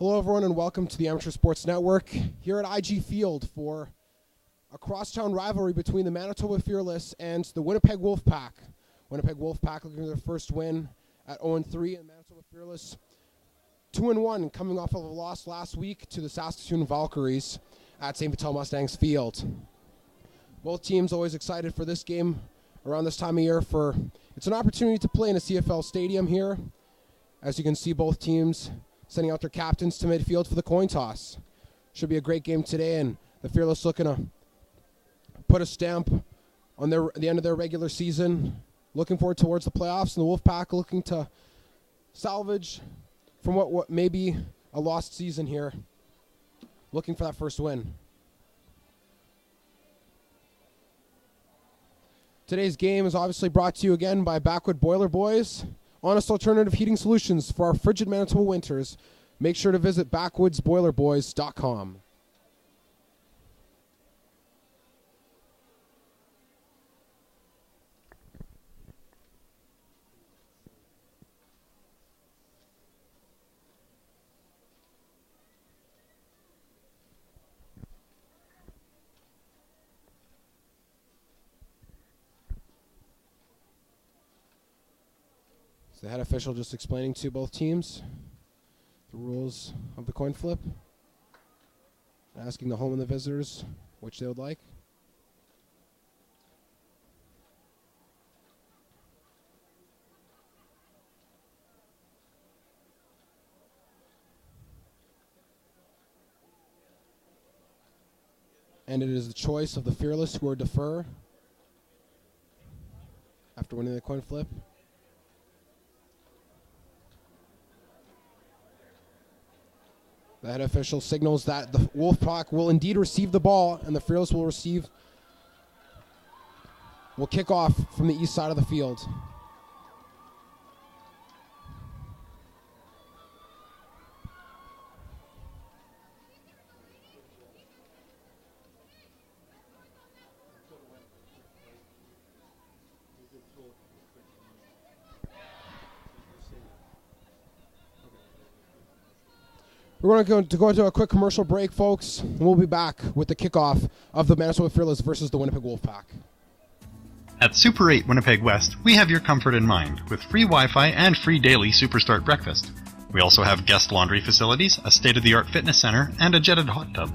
Hello, everyone, and welcome to the Amateur Sports Network here at IG Field for a crosstown rivalry between the Manitoba Fearless and the Winnipeg Wolfpack. Winnipeg Wolfpack looking for their first win at 0-3, and Manitoba Fearless 2-1, coming off of a loss last week to the Saskatoon Valkyries at St. Vital Mustangs Field. Both teams always excited for this game around this time of year. It's an opportunity to play in a CFL stadium here. As you can see, both teams sending out their captains to midfield for the coin toss. Should be a great game today, and the Fearless looking to put a stamp on the end of their regular season, looking forward towards the playoffs, and the Wolfpack looking to salvage from what may be a lost season here, looking for that first win. Today's game is obviously brought to you again by Backwood Boiler Boys, honest alternative heating solutions for our frigid Manitoba winters. Make sure to visit backwoodsboilerboys.com. The head official just explaining to both teams the rules of the coin flip, asking the home and the visitors which they would like. And it is the choice of the Fearless who are defer after winning the coin flip. The head official signals that the Wolfpack will indeed receive the ball, and the Fearless will kick off from the east side of the field. We're going to go into a quick commercial break, folks, and we'll be back with the kickoff of the Manitoba Fearless versus the Winnipeg Wolfpack. At Super 8 Winnipeg West, we have your comfort in mind, with free Wi-Fi and free daily Superstart breakfast. We also have guest laundry facilities, a state-of-the-art fitness center, and a jetted hot tub.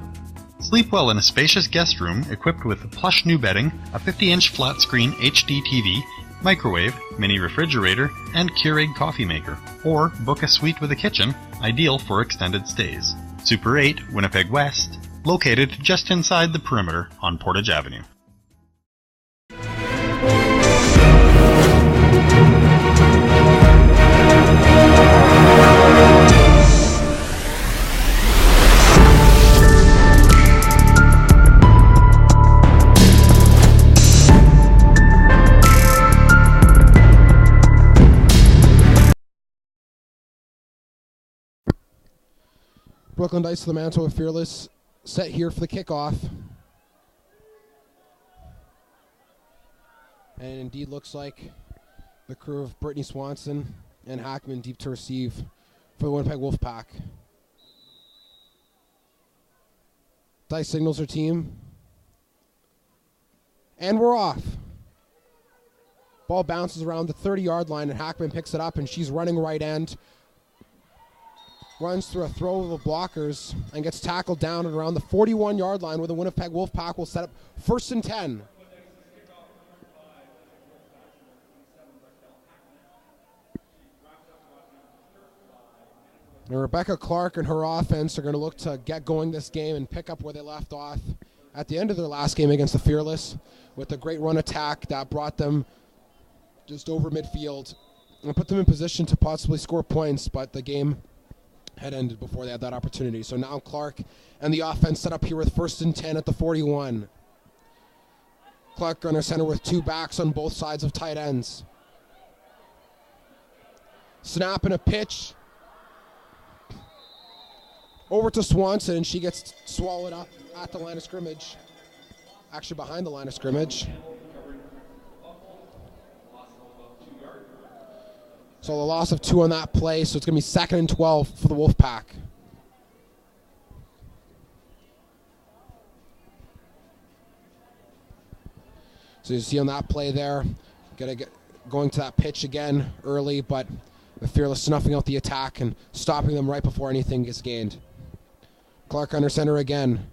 Sleep well in a spacious guest room equipped with plush new bedding, a 50-inch flat-screen HD TV, microwave, mini refrigerator, and Keurig coffee maker. Or book a suite with a kitchen, ideal for extended stays. Super 8 Winnipeg West, located just inside the perimeter on Portage Avenue. Brooklyn Dice to the Manitoba Fearless, set here for the kickoff. And it indeed looks like the crew of Brittany Swanson and Hackman deep to receive for the Winnipeg Wolfpack. Dice signals her team. And we're off. Ball bounces around the 30-yard line, and Hackman picks it up, and she's running right end. Runs through a throw of the blockers and gets tackled down at around the 41-yard line, where the Winnipeg Wolfpack will set up 1st and 10. And Rebecca Clark and her offense are going to look to get going this game and pick up where they left off at the end of their last game against the Fearless, with a great run attack that brought them just over midfield and put them in position to possibly score points, but the game had ended before they had that opportunity. So now Clark and the offense set up here with 1st and 10 at the 41. Clark under center with two backs on both sides of tight ends. Snap and a pitch over to Swanson, and she gets swallowed up at the line of scrimmage. Actually behind the line of scrimmage. So the loss of 2 on that play, so it's going to be 2nd and 12 for the Wolfpack. So you see on that play there, going to that pitch again early, but the Fearless snuffing out the attack and stopping them right before anything gets gained. Clark under center again.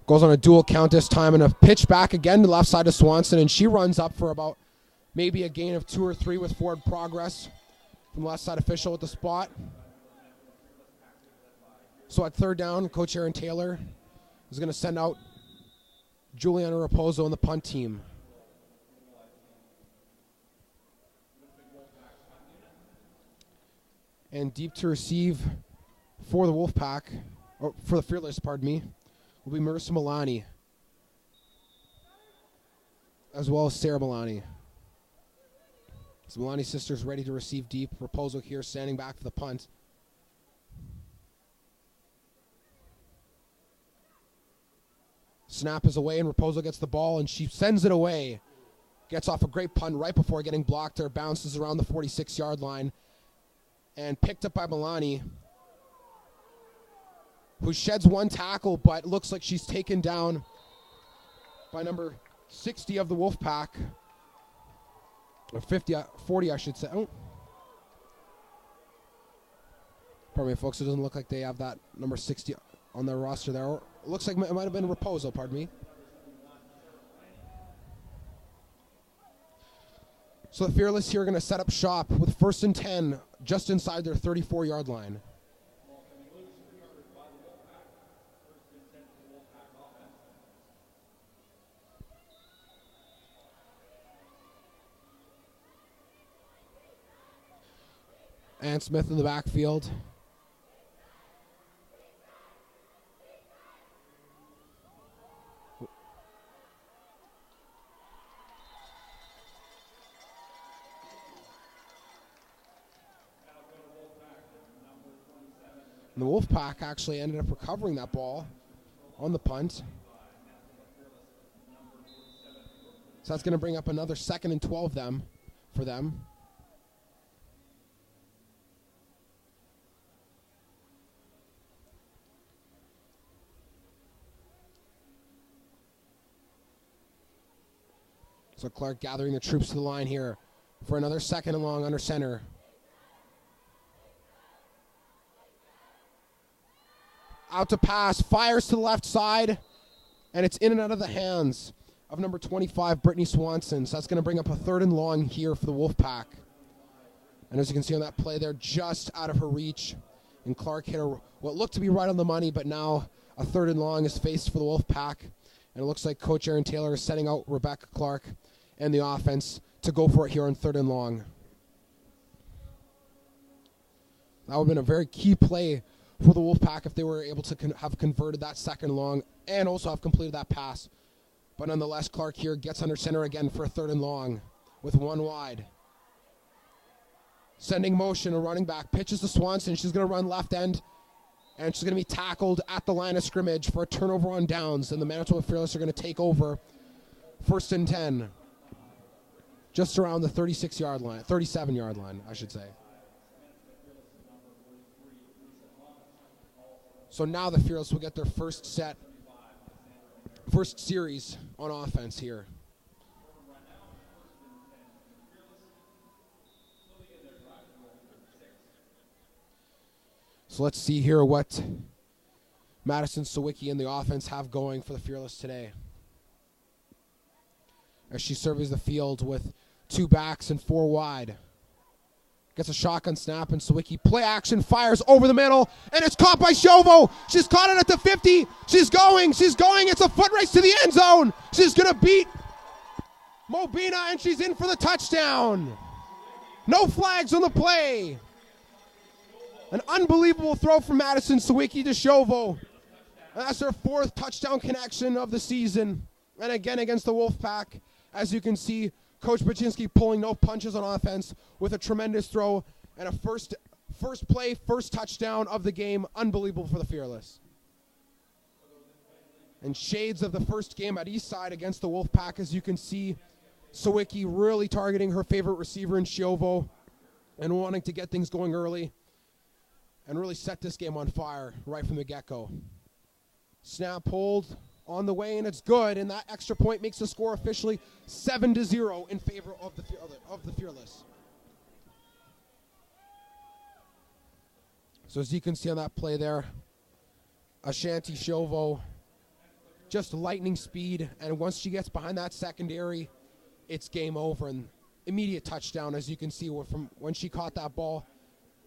Goes on a dual count this time, and a pitch back again to the left side of Swanson, and she runs up for about maybe a gain of 2 or 3 with forward progress from the left side official at the spot. So at 3rd down, Coach Aaron Taylor is going to send out Juliana Raposo and the punt team. And deep to receive for the Wolfpack, or for the Fearless, pardon me, will be Marissa Milani, as well as Sarah Milani. So Milani's sisters ready to receive deep. Raposo here standing back for the punt. Snap is away, and Raposo gets the ball, and she sends it away. Gets off a great punt right before getting blocked there. Bounces around the 46-yard line. And picked up by Milani, who sheds 1 tackle, but looks like she's taken down by number 60 of the Wolfpack. Or 40, I should say. Oh. Pardon me, folks. It doesn't look like they have that number 60 on their roster there. Or it looks like it might have been Raposo, pardon me. So the Fearless here are going to set up shop with 1st and 10 just inside their 34-yard line. And Smith in the backfield. And the Wolfpack actually ended up recovering that ball on the punt. So that's going to bring up another 2nd and 12 for them. So Clark gathering the troops to the line here for another 2nd and long under center. Out to pass, fires to the left side, and it's in and out of the hands of number 25, Brittany Swanson. So that's going to bring up a 3rd and long here for the Wolfpack. And as you can see on that play there, just out of her reach. And Clark hit her what looked to be right on the money, but now a 3rd and long is faced for the Wolfpack. And it looks like Coach Aaron Taylor is setting out Rebecca Clark and the offense to go for it here on 3rd and long. That would have been a very key play for the Wolfpack if they were able to have converted that 2nd long and also have completed that pass. But nonetheless, Clark here gets under center again for a 3rd and long with 1 wide. Sending motion, a running back, pitches to Swanson. She's going to run left end, and she's going to be tackled at the line of scrimmage for a turnover on downs. And the Manitoba Fearless are going to take over 1st and 10. Just around the 36-yard line, 37-yard line, I should say. So now the Fearless will get their first series on offense here. So let's see here what Madison Sawicki and the offense have going for the Fearless today. As she surveys the field with 2 backs and 4 wide. Gets a shotgun snap, and Sawicki play action, fires over the middle, and it's caught by Shovo. She's caught it at the 50. She's going. It's a foot race to the end zone. She's going to beat Mobina, and she's in for the touchdown. No flags on the play. An unbelievable throw from Madison Sawicki to Shovo. That's her 4th touchdown connection of the season. And again against the Wolfpack, as you can see, Coach Baczynski pulling no punches on offense with a tremendous throw and a first play, first touchdown of the game. Unbelievable for the Fearless. And shades of the first game at Eastside against the Wolfpack, as you can see, Sawicki really targeting her favorite receiver in Shovo and wanting to get things going early and really set this game on fire right from the get-go. Snap, hold, on the way, and it's good, and that extra point makes the score officially 7-0 in favor of the Fearless. So as you can see on that play there, Ashanti Shovo, just lightning speed, and once she gets behind that secondary, it's game over, and immediate touchdown. As you can see from when she caught that ball,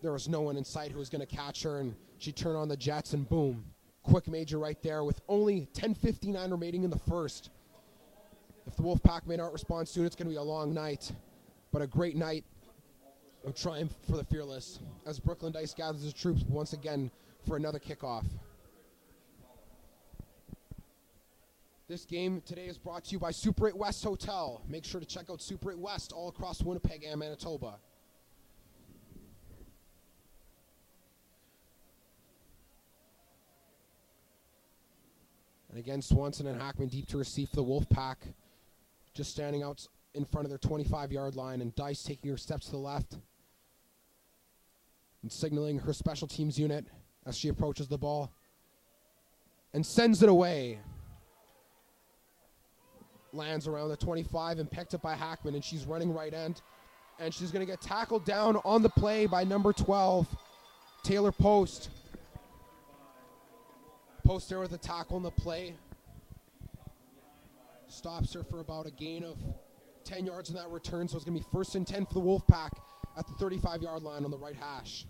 there was no one in sight who was going to catch her, and she turned on the jets, and boom. Quick major right there with only 10:59 remaining in the first. If the Wolfpack may not respond soon, it's going to be a long night. But a great night of triumph for the Fearless as Brooklyn Dice gathers the troops once again for another kickoff. This game today is brought to you by Super 8 West Hotel. Make sure to check out Super 8 West all across Winnipeg and Manitoba. And again, Swanson and Hackman deep to receive for the Wolfpack. Just standing out in front of their 25-yard line, and Dice taking her steps to the left and signaling her special teams unit as she approaches the ball and sends it away. Lands around the 25 and picked up by Hackman, and she's running right end. And she's going to get tackled down on the play by number 12, Taylor Post. Post there with a tackle in the play. Stops her for about a gain of 10 yards in that return, so it's going to be 1st and 10 for the Wolfpack at the 35-yard line on the right hash.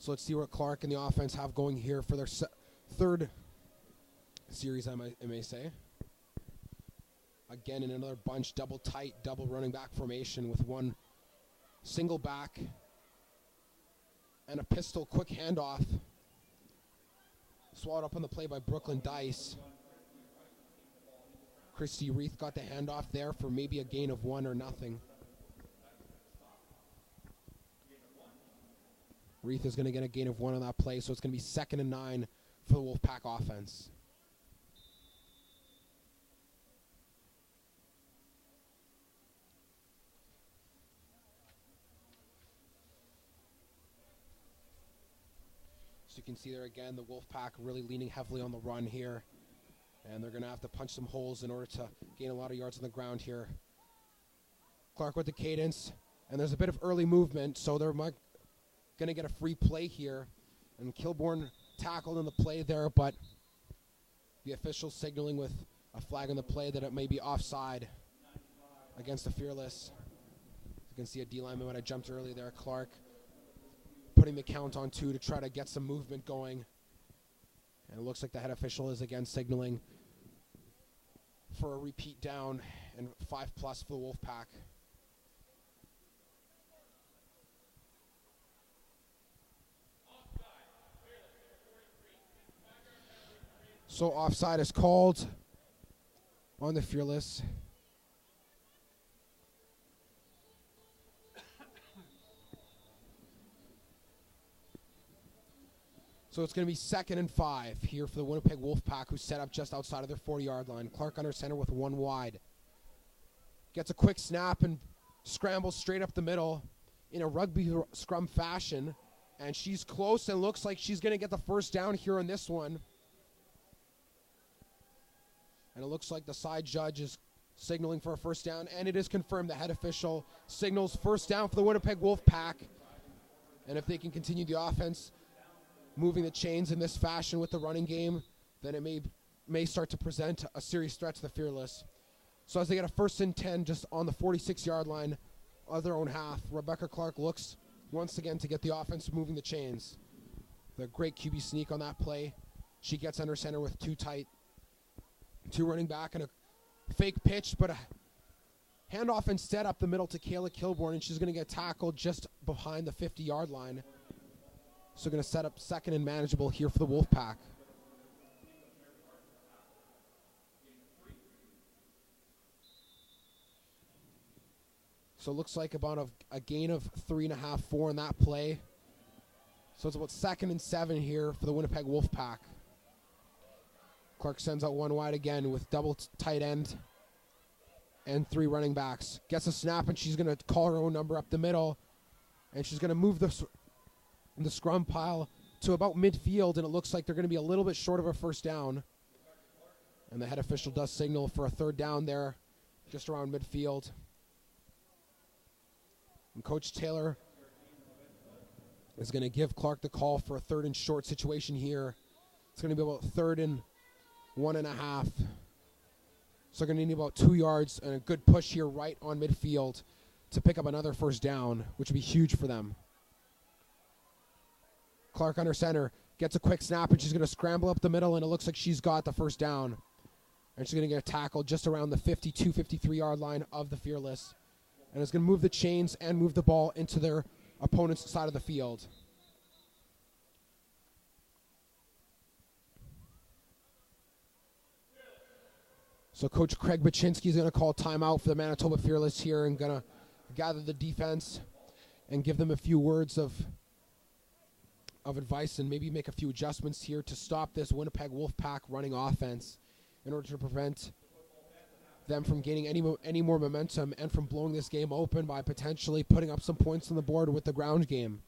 So let's see what Clark and the offense have going here for their third series, I may say. Again, in another bunch, double tight, double running back formation with one single back and a pistol quick handoff. Swallowed up on the play by Brooklyn Dice. Christy Reith got the handoff there for maybe a gain of 1 or nothing. Reith is going to get a gain of 1 on that play, so it's going to be 2nd and 9 for the Wolfpack offense. So you can see there again, the Wolfpack really leaning heavily on the run here. And they're going to have to punch some holes in order to gain a lot of yards on the ground here. Clark with the cadence. And there's a bit of early movement, so they're going to get a free play here. And Kilbourne tackled in the play there, but the official signaling with a flag on the play that it may be offside against the Fearless. You can see a D lineman when I jumped early there. Clark putting the count on 2 to try to get some movement going. And it looks like the head official is again signaling for a repeat down and 5+ for the Wolfpack. So offside is called on the Fearless. So it's going to be 2nd and 5 here for the Winnipeg Wolfpack, who set up just outside of their 40-yard line. Clark under center with 1 wide. Gets a quick snap and scrambles straight up the middle in a rugby scrum fashion. And she's close and looks like she's going to get the first down here on this one. And it looks like the side judge is signaling for a first down. And it is confirmed. The head official signals first down for the Winnipeg Wolfpack. And if they can continue the offense moving the chains in this fashion with the running game, then it may start to present a serious threat to the Fearless. So as they get a 1st and 10 just on the 46-yard line of their own half, Rebecca Clark looks once again to get the offense moving the chains. The great QB sneak on that play. She gets under center with 2 tight, 2 running back, and a fake pitch, but a handoff instead up the middle to Kayla Kilbourne, and she's going to get tackled just behind the 50-yard line. So going to set up 2nd and manageable here for the Wolfpack. So it looks like about a gain of 3.5, 4 in that play. So it's about 2nd and 7 here for the Winnipeg Wolfpack. Clark sends out 1 wide again with double tight end and 3 running backs. Gets a snap, and she's going to call her own number up the middle. And she's going to move the scrum pile to about midfield, and it looks like they're going to be a little bit short of a first down. And the head official does signal for a 3rd down there, just around midfield. And Coach Taylor is going to give Clark the call for a 3rd and short situation here. It's going to be about 3rd and 1.5. So they're going to need about 2 yards and a good push here right on midfield to pick up another first down, which would be huge for them. Clark under center, gets a quick snap, and she's going to scramble up the middle, and it looks like she's got the first down. And she's going to get tackled just around the 52, 53-yard line of the Fearless. And it's going to move the chains and move the ball into their opponent's side of the field. So Coach Craig Baczynski is going to call timeout for the Manitoba Fearless here and going to gather the defense and give them a few words of advice and maybe make a few adjustments here to stop this Winnipeg Wolfpack running offense in order to prevent them from gaining any more momentum and from blowing this game open by potentially putting up some points on the board with the ground game.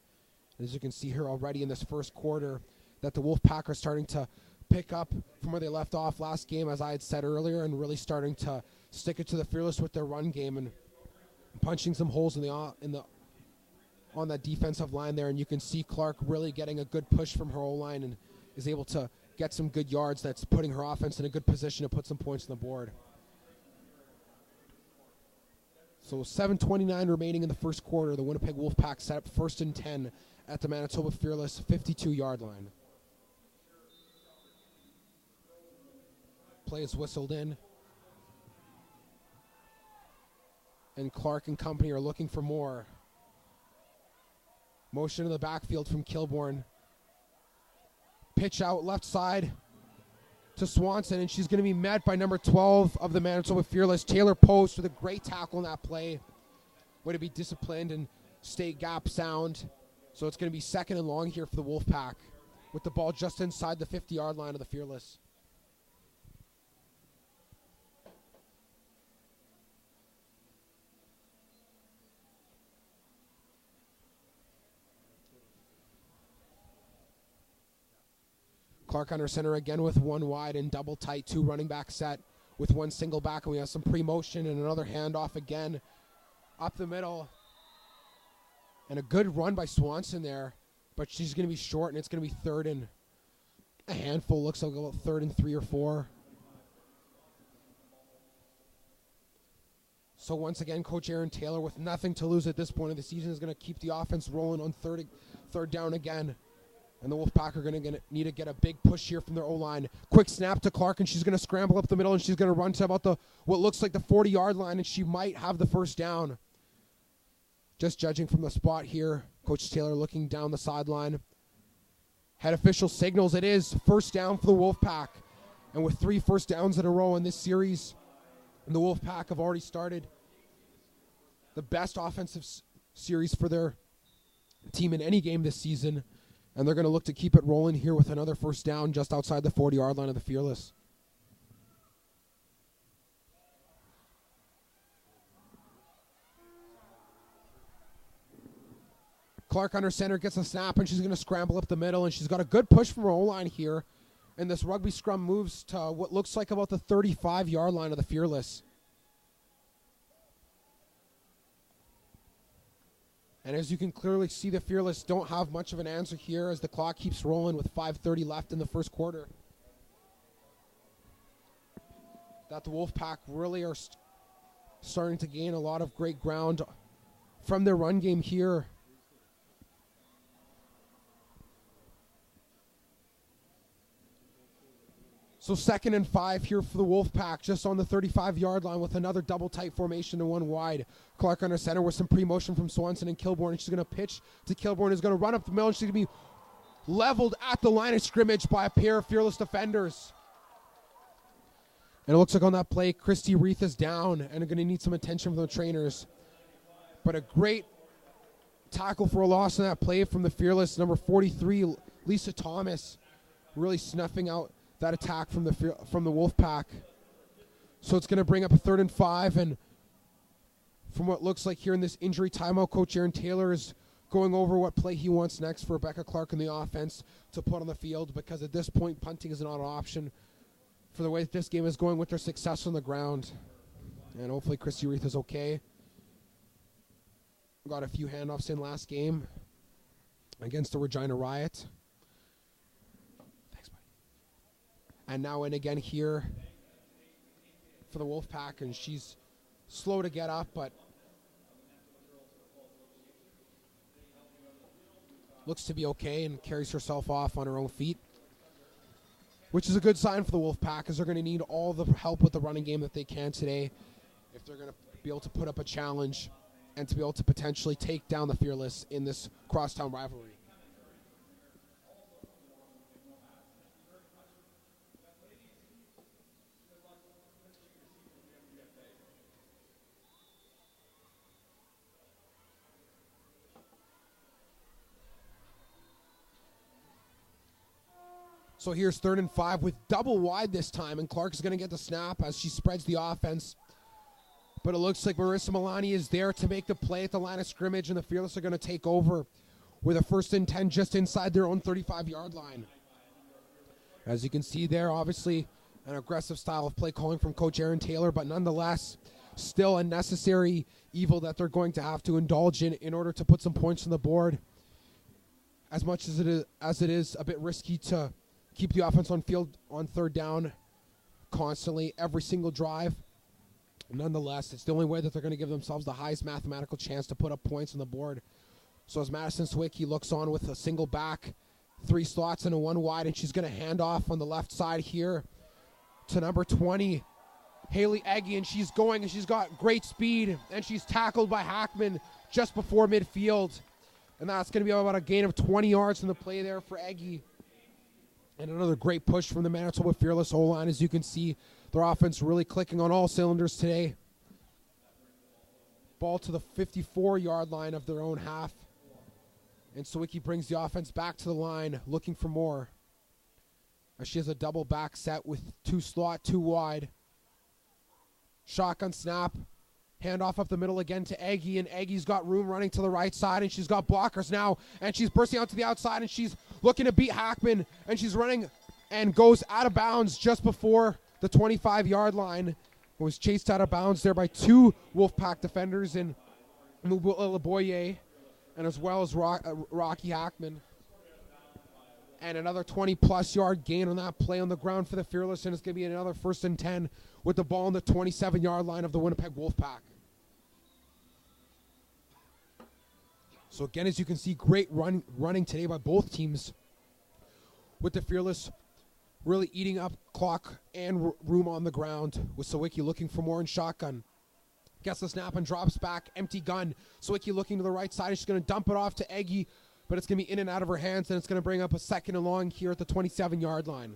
As you can see here already in this first quarter, that the Wolfpack are starting to pick up from where they left off last game, as I had said earlier, and really starting to stick it to the Fearless with their run game and punching some holes on that defensive line there. And you can see Clark really getting a good push from her O-line and is able to get some good yards. That's putting her offense in a good position to put some points on the board. So 7:29 remaining in the first quarter. The Winnipeg Wolfpack set up 1st and 10 at the Manitoba Fearless 52-yard line. Play is whistled in. And Clark and company are looking for more. Motion in the backfield from Kilborn. Pitch out left side to Swanson, and she's going to be met by number 12 of the Manitoba Fearless, Taylor Post, with a great tackle in that play. Way to be disciplined and stay gap sound. So it's going to be second and long here for the Wolfpack, with the ball just inside the 50-yard line of the Fearless. Clark under center again with one wide and double tight, two running back set with one single back, and we have some pre-motion and another handoff again up the middle. And a good run by Swanson there, but she's going to be short, and it's going to be third and a handful. Looks like about 3rd and 3 or 4. So once again, Coach Aaron Taylor, with nothing to lose at this point of the season, is going to keep the offense rolling on third down again. And the Wolfpack are going to need to get a big push here from their O-line. Quick snap to Clark, and she's going to scramble up the middle, and she's going to run to about what looks like the 40-yard line, and she might have the first down. Just judging from the spot here, Coach Taylor looking down the sideline. Head official signals it is first down for the Wolfpack. And with 3 first downs in a row in this series, the Wolfpack have already started the best offensive series for their team in any game this season. And they're going to look to keep it rolling here with another first down just outside the 40-yard line of the Fearless. Clark under center gets a snap, and she's going to scramble up the middle, and she's got a good push from her O-line here. And this rugby scrum moves to what looks like about the 35-yard line of the Fearless. And as you can clearly see, the Fearless don't have much of an answer here as the clock keeps rolling with 5:30 left in the first quarter. That the Wolfpack really are starting to gain a lot of great ground from their run game here. So 2nd and 5 here for the Wolfpack, just on the 35-yard line with another double tight formation and one wide. Clark under center with some pre-motion from Swanson and Kilborn, and she's going to pitch to Kilborn, who's going to run up the middle, and she's going to be leveled at the line of scrimmage by a pair of Fearless defenders. And it looks like on that play, Christy Reith is down and are going to need some attention from the trainers. But a great tackle for a loss in that play from the Fearless, number 43, Lisa Thomas, really snuffing out that attack from the Wolfpack. So it's going to bring up a 3rd and 5, and from what looks like here in this injury timeout, Coach Aaron Taylor is going over what play he wants next for Rebecca Clark in the offense to put on the field, because at this point, punting is not an option for the way that this game is going with their success on the ground. And hopefully Christy Reith is okay. Got a few handoffs in last game against the Regina Riot. And now in again here for the Wolfpack, and she's slow to get up, but looks to be okay and carries herself off on her own feet, which is a good sign for the Wolfpack, as they're going to need all the help with the running game that they can today if they're going to be able to put up a challenge and to be able to potentially take down the Fearless in this crosstown rivalry. So here's 3rd and 5 with double wide this time, and Clark's going to get the snap as she spreads the offense. But it looks like Marissa Milani is there to make the play at the line of scrimmage, and the Fearless are going to take over with a 1st and 10 just inside their own 35-yard line. As you can see there, obviously an aggressive style of play calling from Coach Aaron Taylor, but nonetheless still a necessary evil that they're going to have to indulge in order to put some points on the board. As much as it is a bit risky to keep the offense on field on 3rd down constantly, every single drive. Nonetheless, it's the only way that they're going to give themselves the highest mathematical chance to put up points on the board So as Madison Sawicki looks on with a single back, 3 slots and a 1 wide, and she's going to hand off on the left side here to number 20, Haley Eggy, and she's going, and she's got great speed, and she's tackled by Hackman just before midfield. And that's going to be about a gain of 20 yards from the play there for Eggy. And another great push from the Manitoba Fearless O-line. As you can see, their offense really clicking on all cylinders today. Ball to the 54-yard line of their own half. And Sawicki brings the offense back to the line, looking for more. As she has a double back set with 2 slot, 2 wide. Shotgun snap. Handoff up the middle again to Eggy, and Eggy's got room running to the right side, and she's got blockers now, and she's bursting out to the outside, and she's looking to beat Hackman, and she's running and goes out of bounds just before the 25-yard line. Was chased out of bounds there by 2 Wolfpack defenders in Laboye, and as well as Rocky Hackman. And another 20-plus yard gain on that play on the ground for the Fearless, and it's going to be another 1st and 10 with the ball on the 27-yard line of the Winnipeg Wolfpack. So again, as you can see, great running today by both teams, with the Fearless really eating up clock and room on the ground, with Sawicki looking for more in shotgun. Gets the snap and drops back, empty gun. Sawicki looking to the right side, and she's going to dump it off to Eggy, but it's going to be in and out of her hands, and it's going to bring up a 2nd and long here at the 27-yard line.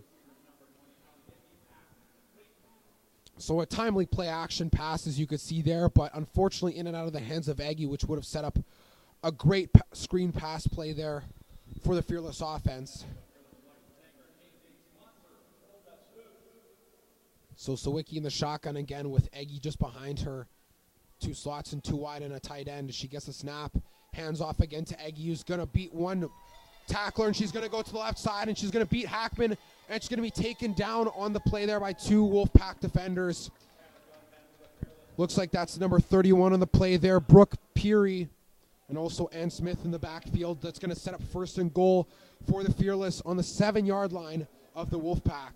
So a timely play action pass, as you could see there, but unfortunately in and out of the hands of Eggy, which would have set up a great screen pass play there for the Fearless offense. So Sawicki in the shotgun again with Eggy just behind her. 2 slots and 2 wide and a tight end. She gets a snap. Hands off again to Eggy, who's going to beat 1 tackler, and she's going to go to the left side, and she's going to beat Hackman, and she's going to be taken down on the play there by 2 Wolfpack defenders. Looks like that's number 31 on the play there, Brooke Peary, and also Ann Smith in the backfield. That's going to set up 1st and goal for the Fearless on the 7-yard line of the Wolfpack.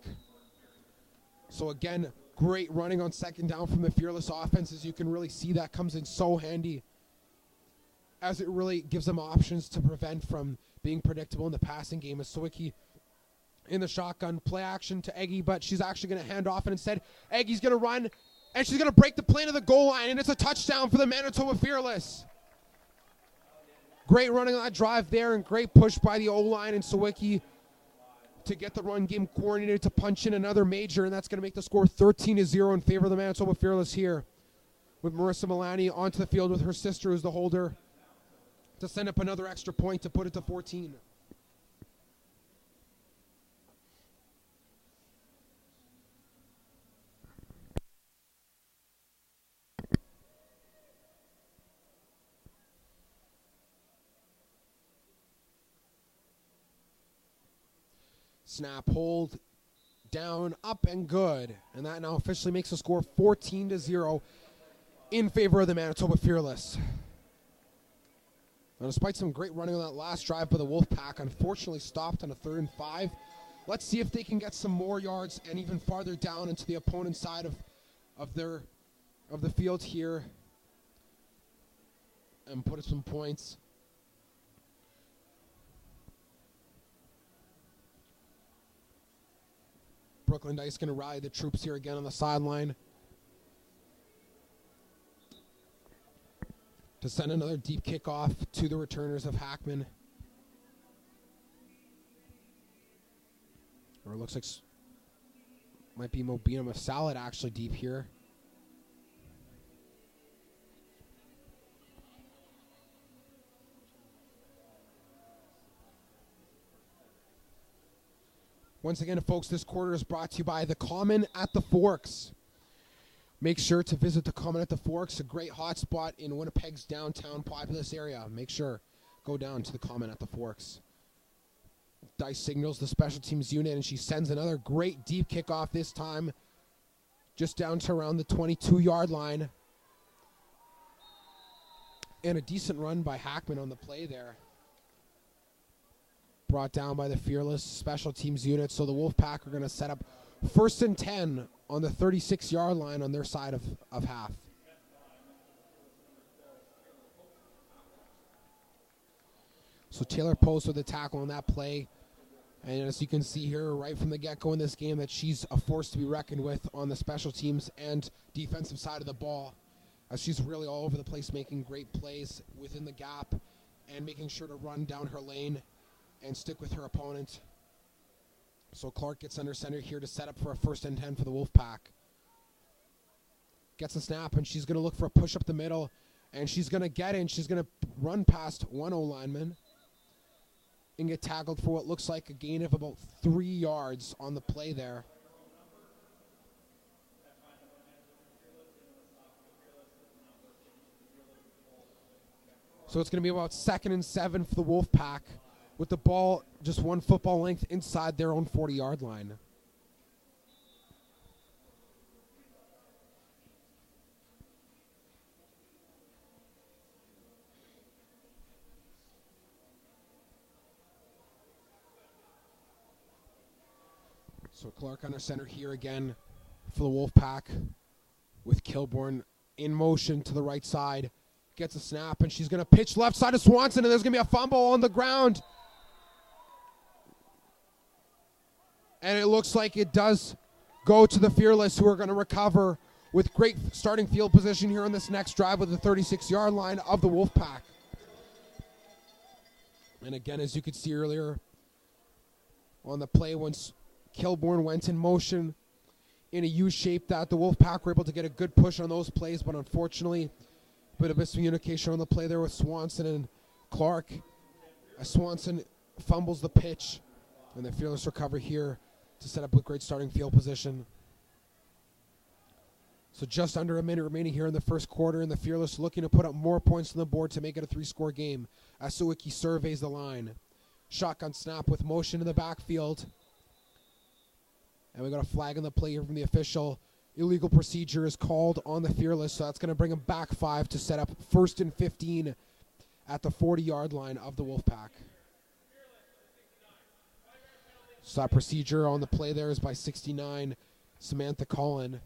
So again, great running on 2nd down from the Fearless offense. As you can really see, that comes in so handy, as it really gives them options to prevent from being predictable in the passing game. As Sawicki in the shotgun, play action to Eggy, but she's actually going to hand off, and instead Eggy's going to run, and she's going to break the plane of the goal line, and it's a touchdown for the Manitoba Fearless. Great running on that drive there, and great push by the O-line and Sawicki to get the run game coordinated to punch in another major, and that's going to make the score 13-0 in favor of the Manitoba Fearless here, with Marissa Milani onto the field with her sister as the holder to send up another extra point to put it to 14. Snap, hold, down, up, and good. And that now officially makes the score 14-0 in favor of the Manitoba Fearless. Now, despite some great running on that last drive by the Wolfpack, unfortunately stopped on a 3rd and 5. Let's see if they can get some more yards and even farther down into the opponent's side of the field here and put some points. Brooklyn Dice going to rally the troops here again on the sideline to send another deep kickoff to the returners of Hackman. Or it looks like might be Mobina Masalad actually deep here. Once again, folks, this quarter is brought to you by The Common at the Forks. Make sure to visit The Common at the Forks, a great hotspot in Winnipeg's downtown populous area. Make sure, go down to The Common at the Forks. Dice signals the special teams unit, and she sends another great deep kickoff, this time just down to around the 22-yard line. And a decent run by Hackman on the play there. Brought down by the Fearless special teams unit. So the Wolfpack are going to set up 1st and 10 on the 36-yard line on their side of half. So Taylor Post with the tackle on that play. And as you can see here, right from the get-go in this game, that she's a force to be reckoned with on the special teams and defensive side of the ball. As she's really all over the place, making great plays within the gap and making sure to run down her lane and stick with her opponent. So Clark gets under center here to set up for a 1st and 10 for the Wolfpack. Gets a snap, and she's going to look for a push up the middle, and she's going to get in. She's going to run past one O-lineman and get tackled for what looks like a gain of about 3 yards on the play there. So it's going to be about 2nd and 7 for the Wolfpack with the ball just 1 football length inside their own 40-yard line. So Clark under center here again for the Wolfpack with Kilborn in motion to the right side. Gets a snap, and she's going to pitch left side of Swanson, and there's going to be a fumble on the ground. And it looks like it does go to the Fearless, who are going to recover with great starting field position here on this next drive with the 36-yard line of the Wolfpack. And again, as you could see earlier on the play, once Kilborn went in motion in a U shape, that the Wolfpack were able to get a good push on those plays, but unfortunately, a bit of miscommunication on the play there with Swanson and Clark. As Swanson fumbles the pitch, and the Fearless recover here to set up with great starting field position. So just under a minute remaining here in the first quarter, and the Fearless looking to put up more points on the board to make it a 3-score game as Sawicki surveys the line. Shotgun snap with motion in the backfield. And we got a flag on the play here from the official. Illegal procedure is called on the Fearless, so that's going to bring them back 5 to set up 1st and 15 at the 40-yard line of the Wolfpack. So that procedure on the play there is by 69, Samantha Collin.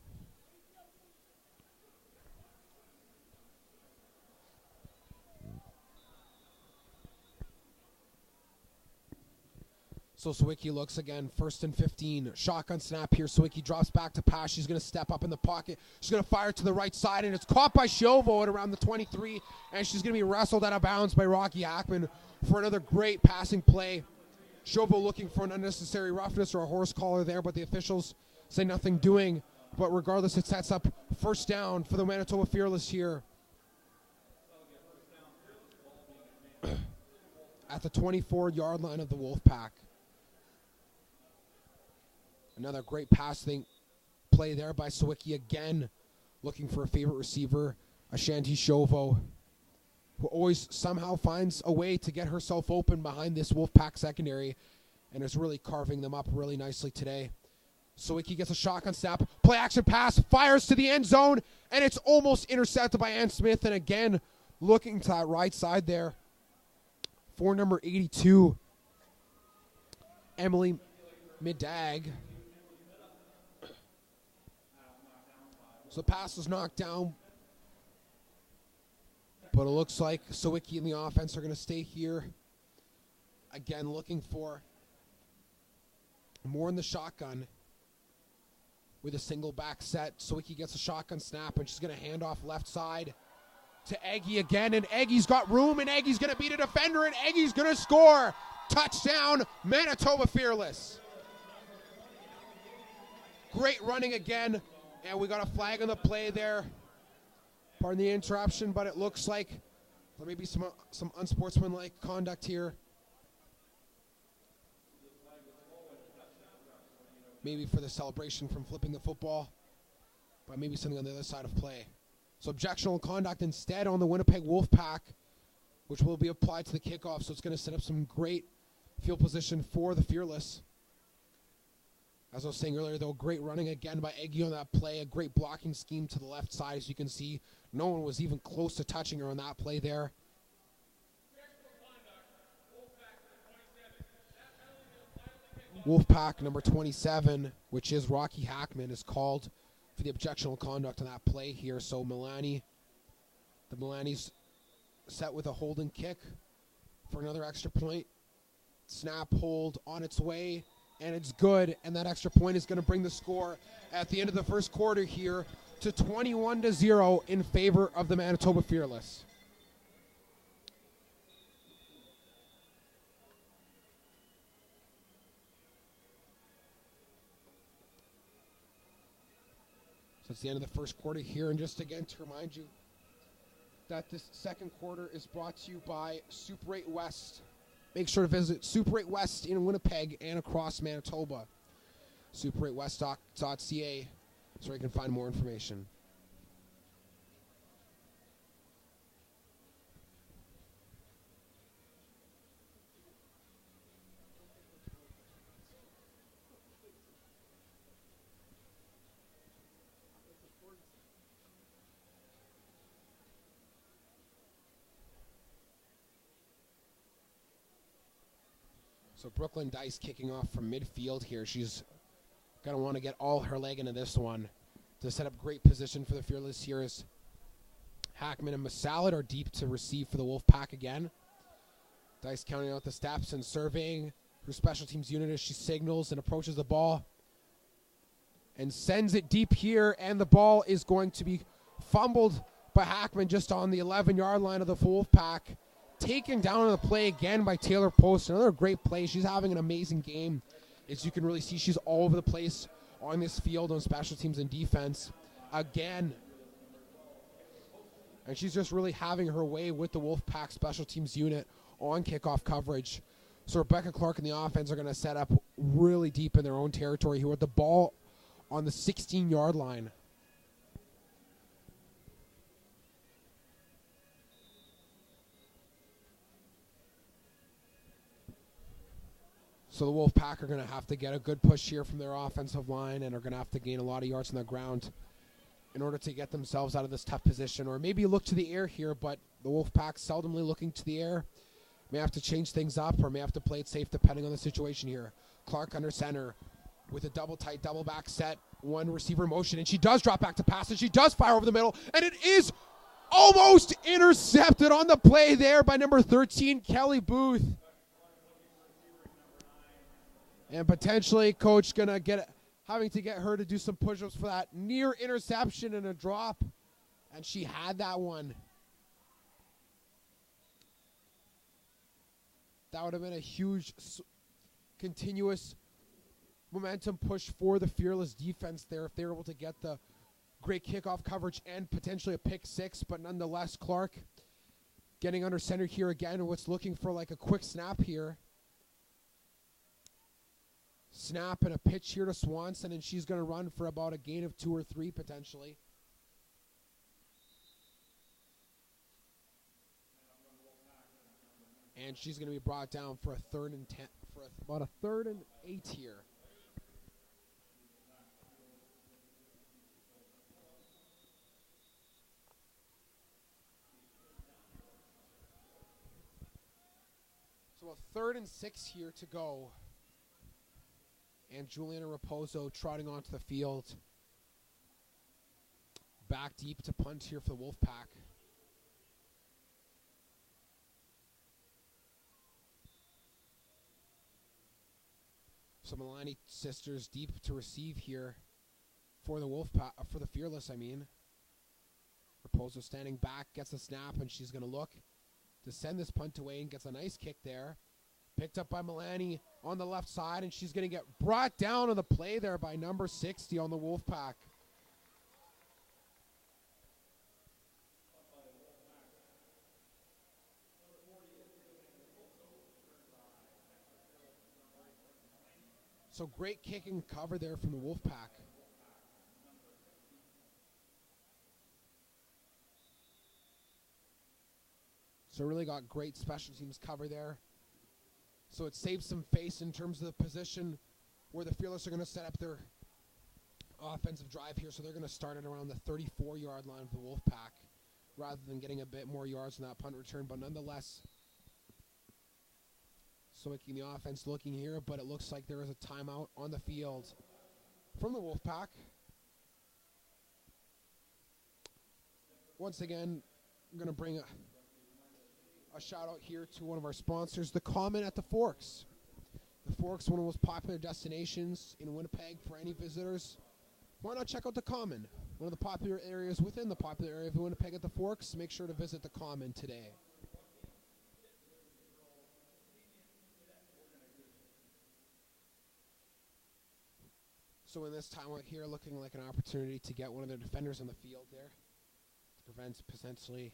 So Sawicki looks again, 1st and 15. Shotgun snap here. Sawicki drops back to pass. She's going to step up in the pocket. She's going to fire to the right side, and it's caught by Shovo at around the 23, and she's going to be wrestled out of bounds by Rocky Hackman for another great passing play. Shovo looking for an unnecessary roughness or a horse collar there, but the officials say nothing doing. But regardless, it sets up 1st down for the Manitoba Fearless here at the 24-yard line of the Wolfpack. Another great passing play there by Sawicki again, looking for a favorite receiver, Ashanti Shovo, who always somehow finds a way to get herself open behind this Wolfpack secondary and is really carving them up really nicely today. Sawicki gets a shotgun snap, play action pass, fires to the end zone, and it's almost intercepted by Ann Smith. And again, looking to that right side there for number 82, Emily Midag. So the pass was knocked down, but it looks like Sawicki and the offense are going to stay here. Again, looking for more in the shotgun with a single back set. Sawicki gets a shotgun snap, and she's going to hand off left side to Aggie again, and Aggie's got room, and Aggie's going to beat a defender, and Aggie's going to score. Touchdown, Manitoba Fearless. Great running again. And we got a flag on the play there. Pardon the interruption, but it looks like there may be some unsportsmanlike conduct here. Maybe for the celebration from flipping the football, but maybe something on the other side of play. So objectionable conduct instead on the Winnipeg Wolfpack, which will be applied to the kickoff. So it's going to set up some great field position for the Fearless. As I was saying earlier, though, great running again by Aggie on that play. A great blocking scheme to the left side, as you can see. No one was even close to touching her on that play there. Wolfpack number 27, which is Rocky Hackman, is called for the objectionable conduct on that play here. So Milani's set with a holding kick for another extra point. Snap, hold, on its way, and it's good. And that extra point is going to bring the score at the end of the first quarter here to 21-0 in favor of the Manitoba Fearless. So it's the end of the first quarter here. And just again to remind you that this second quarter is brought to you by Super 8 West. Make sure to visit Super 8 West in Winnipeg and across Manitoba. Super8west.ca so you can find more information. So Brooklyn Dice kicking off from midfield here. She's going to want to get all her leg into this one to set up great position for the Fearless here as Hackman and Masalad are deep to receive for the Wolfpack again. Dice counting out the steps and surveying her special teams unit as she signals and approaches the ball and sends it deep here, and the ball is going to be fumbled by Hackman just on the 11-yard line of the Wolfpack. Taken down on the play again by Taylor Post. Another great play. She's having an amazing game. As you can really see, she's all over the place on this field on special teams and defense again. And she's just really having her way with the Wolfpack special teams unit on kickoff coverage. So Rebecca Clark and the offense are going to set up really deep in their own territory here with the ball on the 16-yard line. So the Wolfpack are going to have to get a good push here from their offensive line and are going to have to gain a lot of yards on the ground in order to get themselves out of this tough position. Or maybe look to the air here, but the Wolfpack seldomly looking to the air. May have to change things up or may have to play it safe depending on the situation here. Clark under center with a double tight, double back set. One receiver motion, and she does drop back to pass, and she does fire over the middle, and it is almost intercepted on the play there by number 13, Kelly Booth. And potentially coach having to get her to do some push-ups for that near interception and a drop. And she had that one. That would have been a huge continuous momentum push for the Fearless defense there if they were able to get the great kickoff coverage and potentially a pick six. But nonetheless, Clark getting under center here again. What's looking for like a quick snap here. Snap and a pitch here to Swanson, and she's going to run for about a gain of 2 or 3 potentially. And she's going to be brought down for a 3rd and 10, for about a 3rd and 8 here. So a 3rd and 6 here to go. And Juliana Raposo trotting onto the field. Back deep to punt here for the Wolfpack. So Milani sisters deep to receive here for the Wolfpack, for the Fearless, I mean. Raposo standing back, gets a snap, and she's going to look to send this punt away and gets a nice kick there. Picked up by Milani on the left side, and she's going to get brought down on the play there by number 60 on the Wolfpack. So great kicking cover there from the Wolfpack. So really got great special teams cover there. So it saves some face in terms of the position where the Fearless are going to set up their offensive drive here. So they're going to start it around the 34-yard line of the Wolfpack rather than getting a bit more yards on that punt return. But nonetheless, so making the offense looking here, but it looks like there is a timeout on the field from the Wolfpack. Once again, I'm going to bring a shout out here to one of our sponsors, The Common at the Forks. The Forks, one of the most popular destinations in Winnipeg for any visitors. Why not check out The Common? One of the popular areas within the popular area of Winnipeg at the Forks. Make sure to visit The Common today. So in this time out here, looking like an opportunity to get one of their defenders on the field there to prevent potentially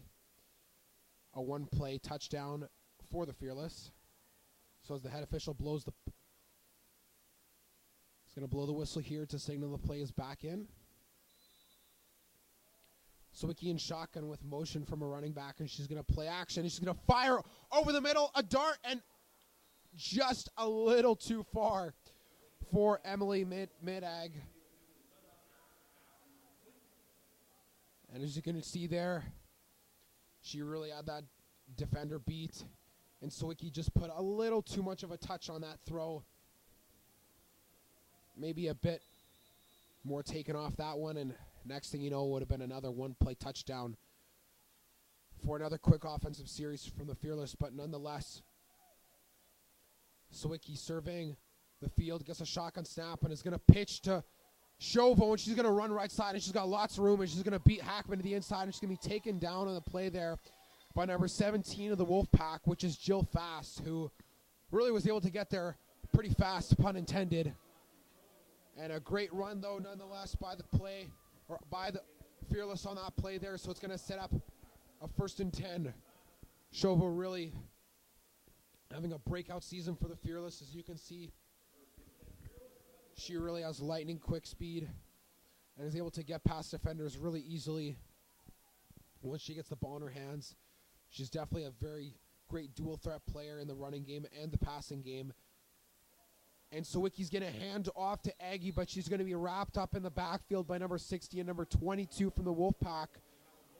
a one-play touchdown for the Fearless. So as the head official blows the... He's going to blow the whistle here to signal the play is back in. Sawicki in shotgun with motion from a running back, and she's going to play action. And she's going to fire over the middle, a dart, and just a little too far for Emily Midag. And as you can see there, she really had that defender beat. And Sawicki just put a little too much of a touch on that throw. Maybe a bit more taken off that one. And next thing you know, it would have been another one-play touchdown for another quick offensive series from the Fearless. But nonetheless, Sawicki surveying the field, gets a shotgun snap, and is going to pitch to Chauveau, and she's going to run right side, and she's got lots of room, and she's going to beat Hackman to the inside, and she's going to be taken down on the play there by number 17 of the Wolfpack, which is Jill Fast, who really was able to get there pretty fast, pun intended. And a great run, though, nonetheless, by the Fearless on that play there, so it's going to set up a 1st and 10. Chauveau really having a breakout season for the Fearless, as you can see. She really has lightning quick speed and is able to get past defenders really easily once she gets the ball in her hands. She's definitely a very great dual threat player in the running game and the passing game. And Sawicki's going to hand off to Aggie, but she's going to be wrapped up in the backfield by number 60 and number 22 from the Wolfpack,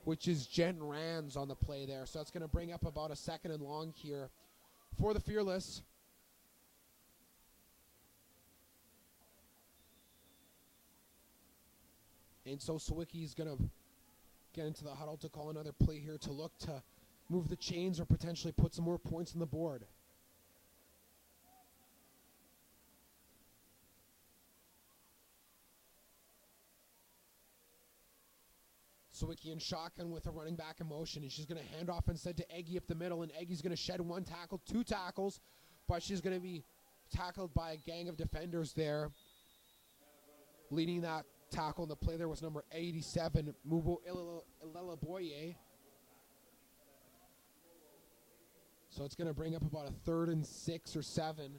which is Jen Rands on the play there. So it's going to bring up about a 2nd and long here for the Fearless. And so Sawicki's going to get into the huddle to call another play here to look to move the chains or potentially put some more points on the board. Sawicki in shotgun with a running back in motion, and she's going to hand off instead to Eggie up the middle, and Eggie's going to shed 1 tackle, 2 tackles, but she's going to be tackled by a gang of defenders there. Leading that tackle in the play there was number 87, Mubo Ilelaboye. So it's going to bring up about a 3rd and 6 or 7.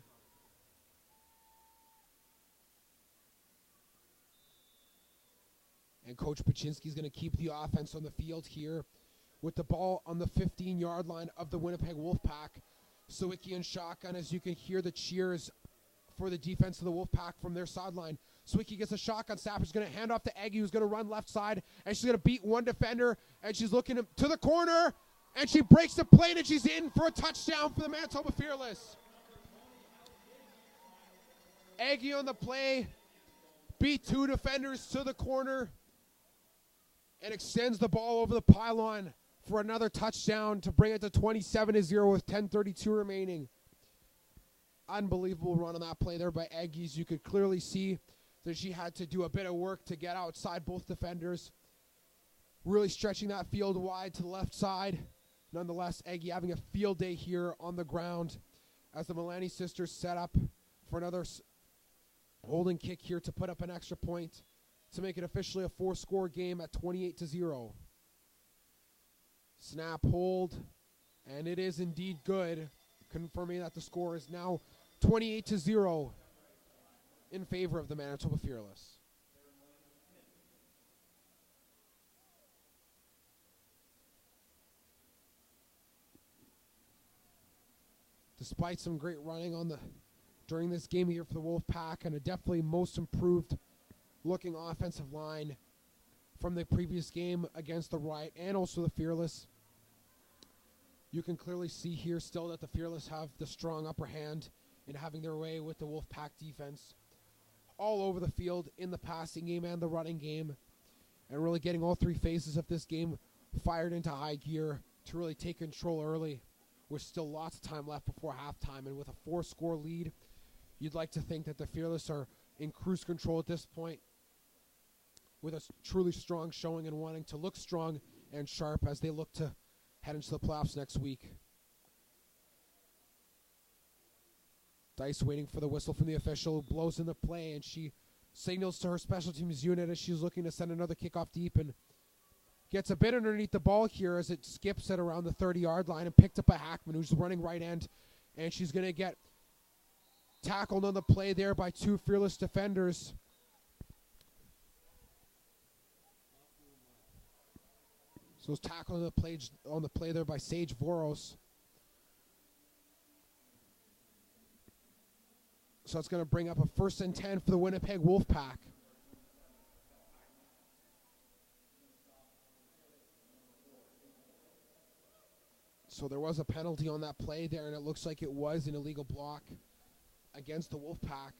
And Coach Paczynski's going to keep the offense on the field here with the ball on the 15-yard line of the Winnipeg Wolfpack. Sawicki in shotgun, as you can hear the cheers for the defense of the Wolfpack from their sideline. Sawicki gets a shotgun snap. She's going to hand off to Aggie, who's going to run left side, and she's going to beat one defender, and she's looking to the corner, and she breaks the plate, and she's in for a touchdown for the Manitoba Fearless. Aggie on the play, beat 2 defenders to the corner, and extends the ball over the pylon for another touchdown to bring it to 27-0 with 10:32 remaining. Unbelievable run on that play there by Aggies. You could clearly see that she had to do a bit of work to get outside both defenders, really stretching that field wide to the left side. Nonetheless, Aggie having a field day here on the ground as the Milani sisters set up for another holding kick here to put up an extra point to make it officially a 4-score game at 28-0. Snap, hold, and it is indeed good, confirming that the score is now 28-0 in favor of the Manitoba Fearless. Despite some great running during this game here for the Wolfpack, and a definitely most improved looking offensive line from the previous game against the Riot and also the Fearless, you can clearly see here still that the Fearless have the strong upper hand in having their way with the Wolfpack defense all over the field in the passing game and the running game, and really getting all 3 phases of this game fired into high gear to really take control early with still lots of time left before halftime. And with a 4-score lead, you'd like to think that the Fearless are in cruise control at this point, with a truly strong showing and wanting to look strong and sharp as they look to head into the playoffs next week. Dice waiting for the whistle from the official, blows in the play, and she signals to her special teams unit as she's looking to send another kickoff deep, and gets a bit underneath the ball here as it skips at around the 30-yard line and picked up by Hackman, who's running right end, and she's going to get tackled on the play there by two Fearless defenders. So it's tackled on the play there by Sage Voros. So it's going to bring up a 1st and 10 for the Winnipeg Wolfpack. So there was a penalty on that play there, and it looks like it was an illegal block against the Wolfpack.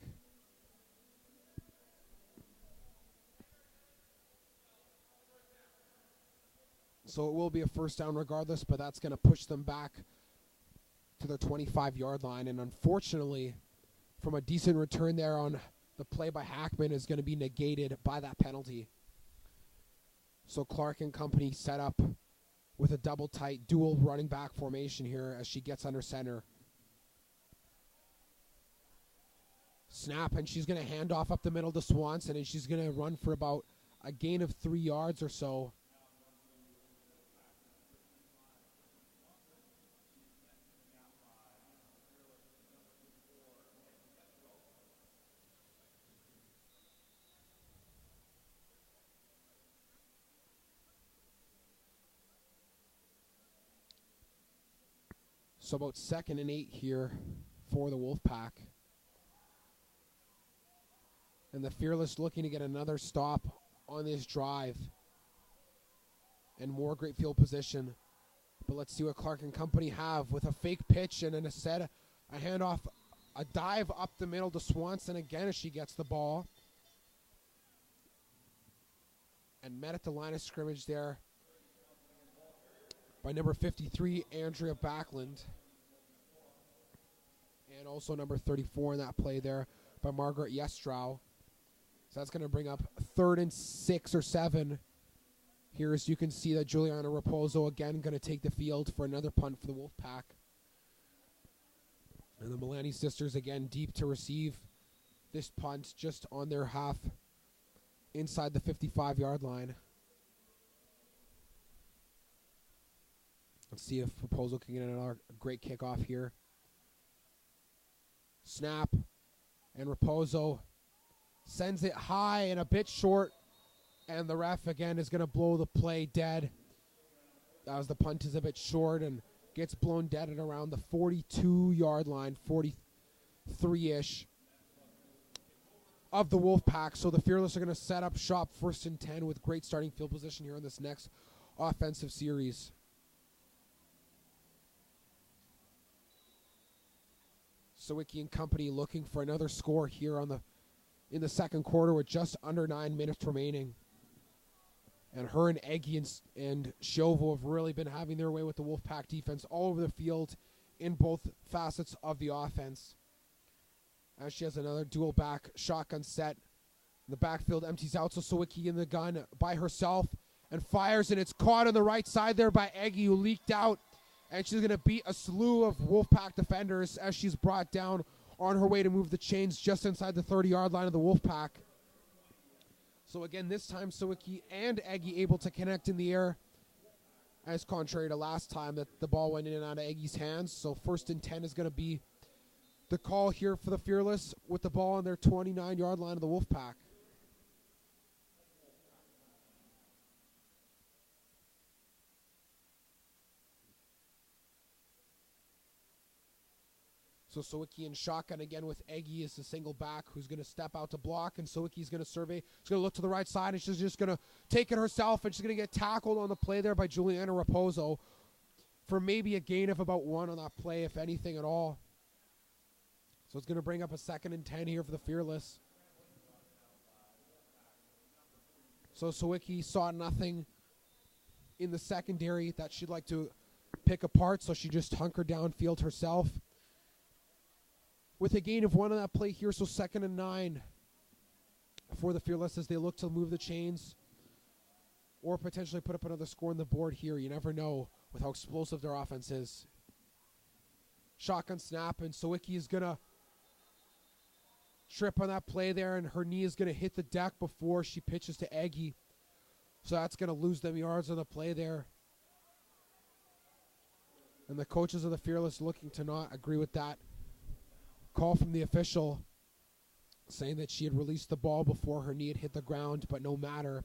So it will be a 1st down regardless, but that's going to push them back to their 25-yard line. And unfortunately, from a decent return there on the play by Hackman is going to be negated by that penalty. So Clark and company set up with a double tight dual running back formation here as she gets under center. Snap, and she's going to hand off up the middle to Swanson, and she's going to run for about a gain of 3 yards or so. So about 2nd and 8 here for the Wolfpack. And the Fearless looking to get another stop on this drive. And more great field position. But let's see what Clark and company have with a fake pitch and then a handoff, a dive up the middle to Swanson again as she gets the ball. And met at the line of scrimmage there by number 53, Andrea Backlund. And also number 34 in that play there by Margaret Yestrow. So that's going to bring up 3rd and 6 or 7. Here, as you can see, that Juliana Raposo again going to take the field for another punt for the Wolfpack. And the Milani sisters again deep to receive this punt just on their half inside the 55-yard line. Let's see if Raposo can get another great kickoff here. Snap, and Raposo sends it high and a bit short, and the ref again is going to blow the play dead as the punt is a bit short and gets blown dead at around the 42-yard line, 43-ish of the Wolfpack. So the Fearless are going to set up shop 1st and 10 with great starting field position here in this next offensive series. Sawicki and company looking for another score here in the 2nd quarter with just under 9 minutes remaining. And her and Eggy and Shovo have really been having their way with the Wolfpack defense all over the field in both facets of the offense. As she has another dual back shotgun set. The backfield empties out, so Sawicki in the gun by herself and fires, and it's caught on the right side there by Eggy, who leaked out. And she's going to beat a slew of Wolfpack defenders as she's brought down on her way to move the chains just inside the 30-yard line of the Wolfpack. So again, this time Sawicki and Eggy able to connect in the air, as contrary to last time that the ball went in and out of Eggy's hands. So 1st and 10 is going to be the call here for the Fearless with the ball on their 29-yard line of the Wolfpack. So Sawicki in shotgun again with Eggy as the single back who's going to step out to block, and Sawicki's going to survey. She's going to look to the right side, and she's just going to take it herself, and she's going to get tackled on the play there by Juliana Raposo for maybe a gain of about 1 on that play, if anything at all. So it's going to bring up a 2nd and 10 here for the Fearless. So Sawicki saw nothing in the secondary that she'd like to pick apart, so she just hunkered downfield herself. With a gain of 1 on that play here, so 2nd and 9 for the Fearless as they look to move the chains or potentially put up another score on the board here. You never know with how explosive their offense is. Shotgun snap, and Sawicki is going to trip on that play there, and her knee is going to hit the deck before she pitches to Aggie. So that's going to lose them yards on the play there. And the coaches of the Fearless looking to not agree with that call from the official, saying that she had released the ball before her knee had hit the ground, but no matter.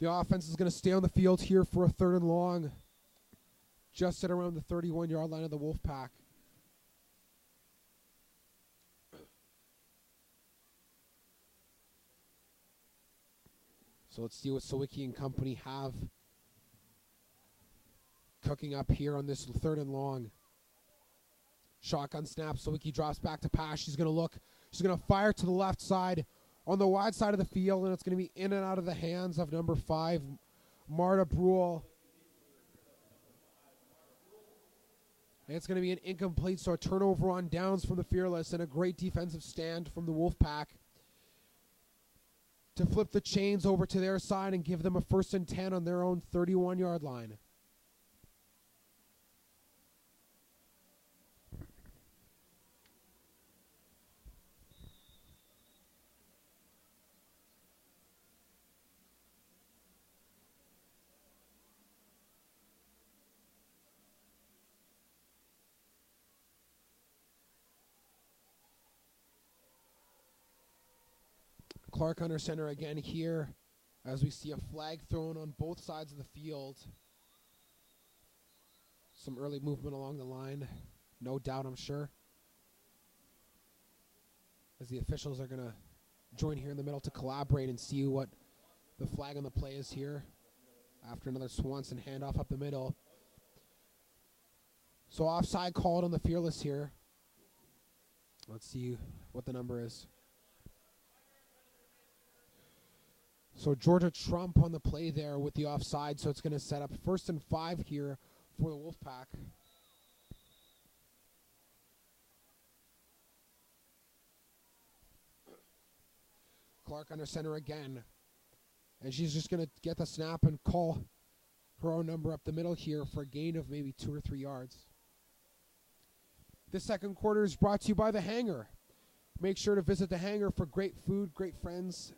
The offense is going to stay on the field here for a 3rd and long, just at around the 31-yard line of the Wolfpack. So let's see what Sawicki and company have cooking up here on this 3rd and long. Shotgun snap. Sawicki drops back to pass. She's going to look. She's going to fire to the left side on the wide side of the field, and it's going to be in and out of the hands of number 5, Marta Brule. And it's going to be an incomplete, so a turnover on downs from the Fearless and a great defensive stand from the Wolfpack to flip the chains over to their side and give them a 1st and 10 on their own 31-yard line. Clark under center again here as we see a flag thrown on both sides of the field. Some early movement along the line, no doubt, I'm sure, as the officials are going to join here in the middle to collaborate and see what the flag on the play is here after another Swanson handoff up the middle. So offside called on the Fearless here. Let's see what the number is. So Georgia Trump on the play there with the offside, so it's going to set up 1st and 5 here for the Wolfpack. Clark under center again, and she's just going to get the snap and call her own number up the middle here for a gain of maybe 2 or 3 yards. This second quarter is brought to you by The Hangar. Make sure to visit The Hangar for great food, great friends,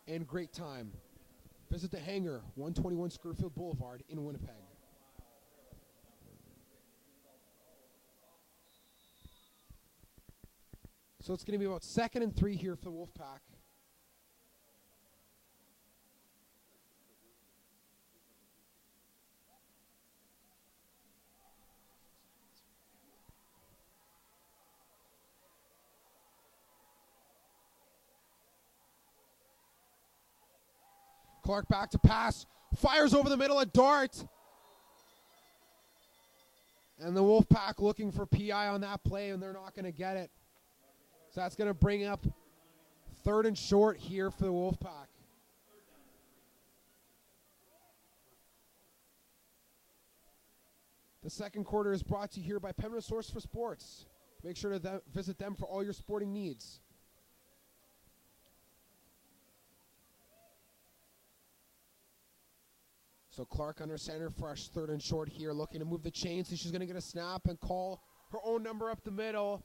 and great time. Visit The Hangar, 121 Scurfield Boulevard in Winnipeg. So it's going to be about 2nd and 3 here for the Wolfpack. Clark back to pass, fires over the middle, a dart. And the Wolfpack looking for PI on that play, and they're not going to get it. So that's going to bring up 3rd and short here for the Wolfpack. The second quarter is brought to you here by Pembina Source for Sports. Make sure to visit them for all your sporting needs. So Clark under center, fresh 3rd and short here, looking to move the chains. So she's going to get a snap and call her own number up the middle.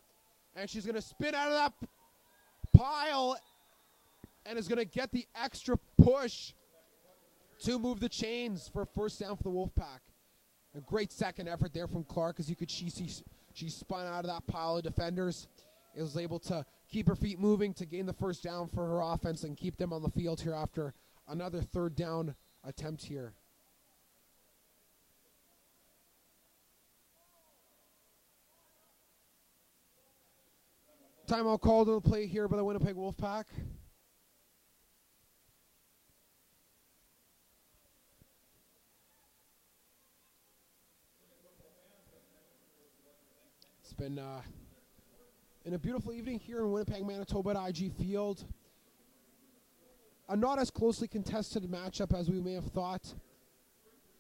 And she's going to spin out of that pile and is going to get the extra push to move the chains for a 1st down for the Wolfpack. A great second effort there from Clark, as you could see she spun out of that pile of defenders. It was able to keep her feet moving to gain the 1st down for her offense and keep them on the field here after another 3rd down attempt here. Timeout called on the play here by the Winnipeg Wolfpack. It's been a beautiful evening here in Winnipeg, Manitoba at IG Field. A not as closely contested matchup as we may have thought.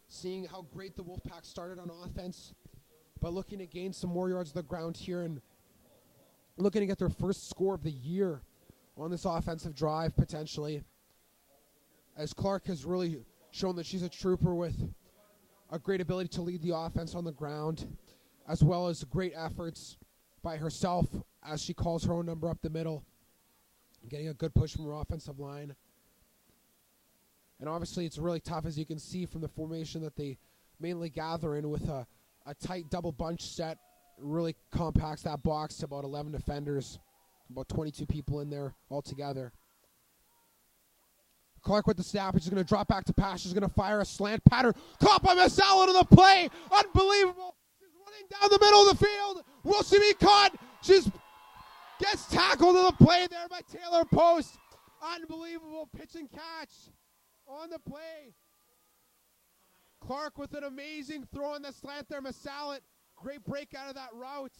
seeing how great the Wolfpack started on offense, but looking to gain some more yards of the ground here and looking to get their first score of the year on this offensive drive, potentially, as Clark has really shown that she's a trooper with a great ability to lead the offense on the ground, as well as great efforts by herself as she calls her own number up the middle, getting a good push from her offensive line. And obviously it's really tough, as you can see from the formation that they mainly gather in, with a tight double bunch set. Really compacts that box to about 11 defenders, about 22 people in there altogether. Clark with the snap. She's going to drop back to pass. She's going to fire a slant pattern. Caught by Masala to the play. Unbelievable. She's running down the middle of the field. Will she be caught? She's gets tackled to the play there by Taylor Post. Unbelievable pitch and catch on the play. Clark with an amazing throw on the slant there. Masala, great break out of that route.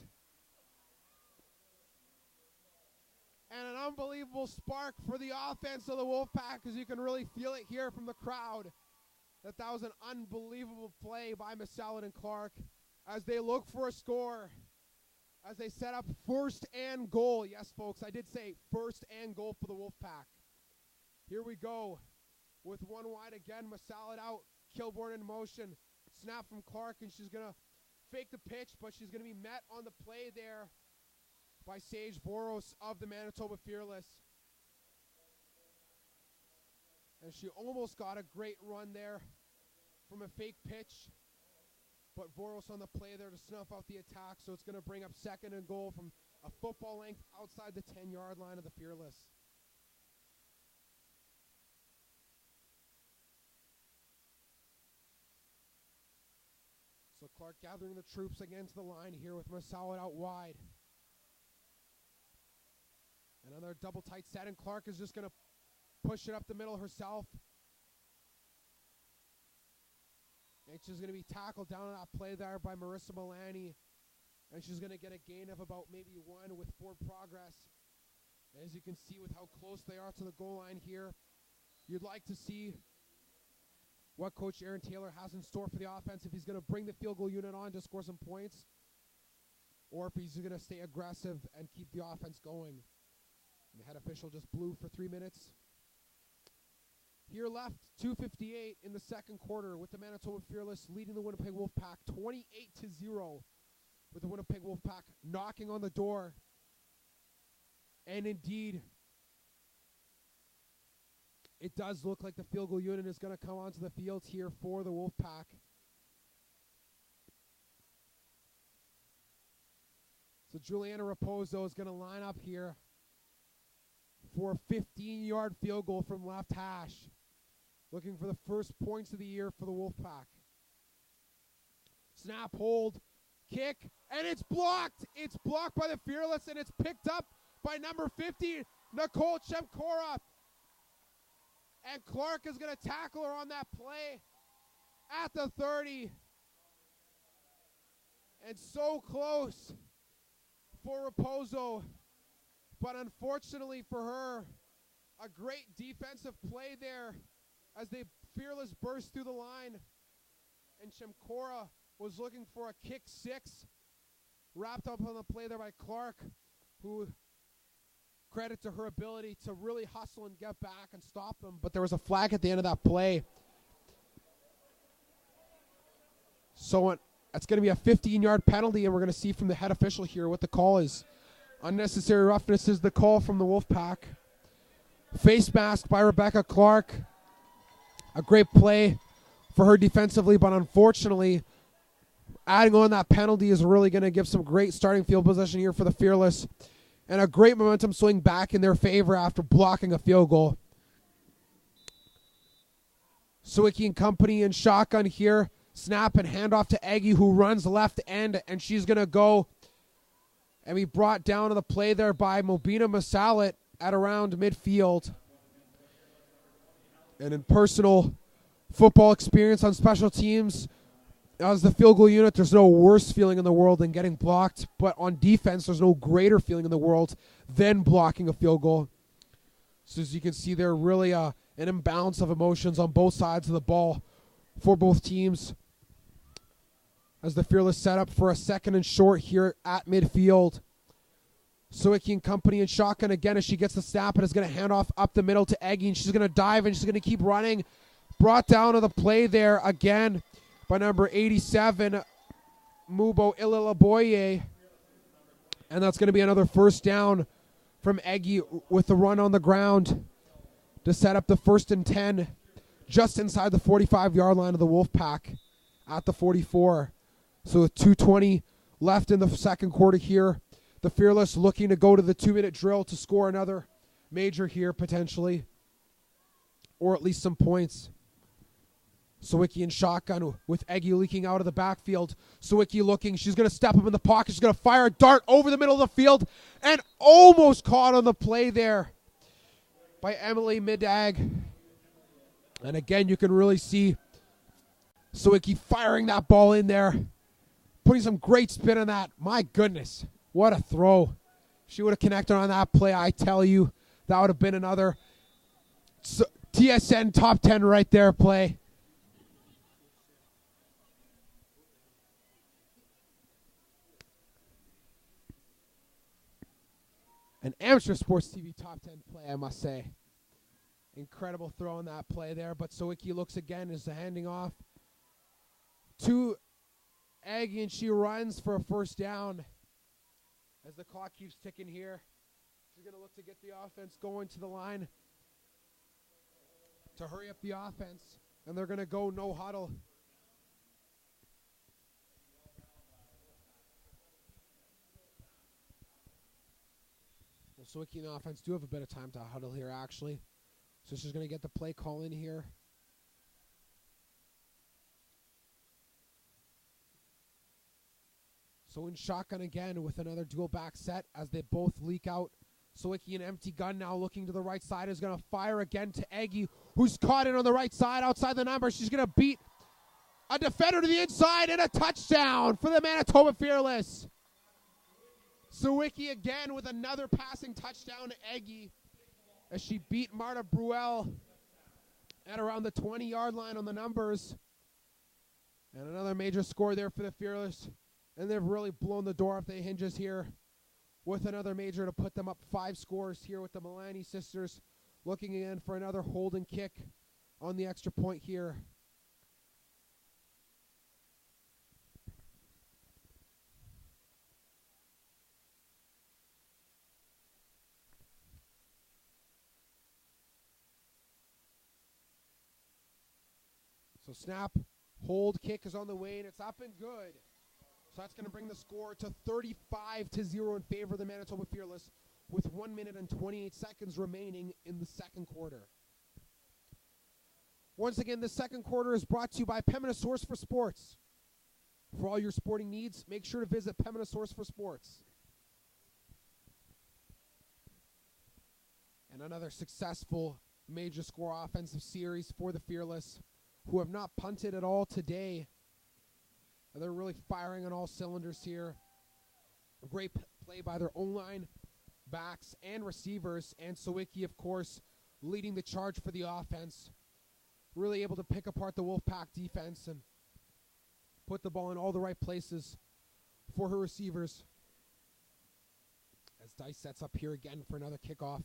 And an unbelievable spark for the offense of the Wolfpack, as you can really feel it here from the crowd. That was an unbelievable play by Masala and Clark as they look for a score, as they set up first and goal. Yes, folks, I did say first and goal for the Wolfpack. Here we go with one wide again. Masala out, Kilborn in motion. Snap from Clark, and she's going to fake the pitch, but she's going to be met on the play there by Sage Boros of the Manitoba Fearless. And she almost got a great run there from a fake pitch, but Boros on the play there to snuff out the attack, so it's going to bring up second and goal from a football length outside the 10-yard line of the Fearless. So Clark gathering the troops again to the line here with Masala out wide. Another double tight set, and Clark is just going to push it up the middle herself. And she's going to be tackled down on that play there by Marissa Milani. And she's going to get a gain of about maybe one with forward progress. As you can see with how close they are to the goal line here, you'd like to see what Coach Aaron Taylor has in store for the offense, if he's going to bring the field goal unit on to score some points, or if he's going to stay aggressive and keep the offense going. And the head official just blew for 3 minutes. Here left 2:58 in the second quarter, with the Manitoba Fearless leading the Winnipeg Wolfpack 28-0, with the Winnipeg Wolfpack knocking on the door. And indeed, it does look like the field goal unit is going to come onto the field here for the Wolfpack. So Juliana Raposo is going to line up here for a 15-yard field goal from left hash, looking for the first points of the year for the Wolfpack. Snap, hold, kick, and it's blocked. It's blocked by the Fearless, and it's picked up by number 50, Nicole Chemkora. And Clark is going to tackle her on that play at the 30. And so close for Raposo. But unfortunately for her, a great defensive play there as the Fearless burst through the line. And Chemkora was looking for a kick six, wrapped up on the play there by Clark, who, credit to her ability to really hustle and get back and stop them. But there was a flag at the end of that play. So it's going to be a 15-yard penalty, and we're going to see from the head official here what the call is. Unnecessary roughness is the call from the Wolfpack. Face mask by Rebecca Clark. A great play for her defensively, but unfortunately, adding on that penalty is really going to give some great starting field possession here for the Fearless, and a great momentum swing back in their favor after blocking a field goal. Sawicki and company in shotgun here. Snap and handoff to Aggie, who runs left end, and she's going to go and be brought down to the play there by Mobina Masalit at around midfield. And in personal football experience on special teams, as the field goal unit, there's no worse feeling in the world than getting blocked. But on defense, there's no greater feeling in the world than blocking a field goal. So as you can see there, really an imbalance of emotions on both sides of the ball for both teams as the Fearless set up for a 2nd and short here at midfield. Sawicki and company in shotgun again as she gets the snap and is going to hand off up the middle to Eggy, and she's going to dive and she's going to keep running. Brought down to the play there again by number 87, Mubo Ililaboye. And that's going to be another first down from Eggy with the run on the ground to set up the 1st and 10 just inside the 45-yard line of the Wolfpack at the 44. So with 2:20 left in the second quarter here, the Fearless looking to go to the 2-minute drill to score another major here potentially, or at least some points. Sawicki in shotgun with Eggy leaking out of the backfield. Sawicki looking. She's going to step up in the pocket. She's going to fire a dart over the middle of the field and almost caught on the play there by Emily Midag. And again, you can really see Sawicki firing that ball in there, putting some great spin on that. My goodness, what a throw. She would have connected on that play. I tell you, that would have been another TSN top 10 right there play. An amateur sports TV top 10 play, I must say. Incredible throw on that play there, but Sawicki looks again, is handing off to Aggie, and she runs for a first down as the clock keeps ticking here. She's going to look to get the offense going to the line to hurry up the offense, and they're going to go no huddle. Well, Sawicki and the offense do have a bit of time to huddle here, actually. So she's going to get the play call in here. So in shotgun again with another dual back set as they both leak out. Sawicki an empty gun now looking to the right side is going to fire again to Eggy, who's caught in on the right side outside the number. She's going to beat a defender to the inside and a touchdown for the Manitoba Fearless. Sawicki again with another passing touchdown to Eggy as she beat Marta Bruel at around the 20-yard line on the numbers. And another major score there for the Fearless. And they've really blown the door off the hinges here with another major to put them up 5 scores here with the Milani sisters looking again for another holding kick on the extra point here. So snap, hold, kick is on the way, and it's up and good. So that's going to bring the score to 35-0 in favor of the Manitoba Fearless with 1 minute and 28 seconds remaining in the second quarter. Once again, the second quarter is brought to you by Pembina Source for Sports. For all your sporting needs, make sure to visit Pembina Source for Sports. And another successful major score offensive series for the Fearless, who have not punted at all today. They're really firing on all cylinders here. A great play by their O-line, backs, and receivers. And Sawicki, of course, leading the charge for the offense. Really able to pick apart the Wolfpack defense and put the ball in all the right places for her receivers. As Dice sets up here again for another kickoff.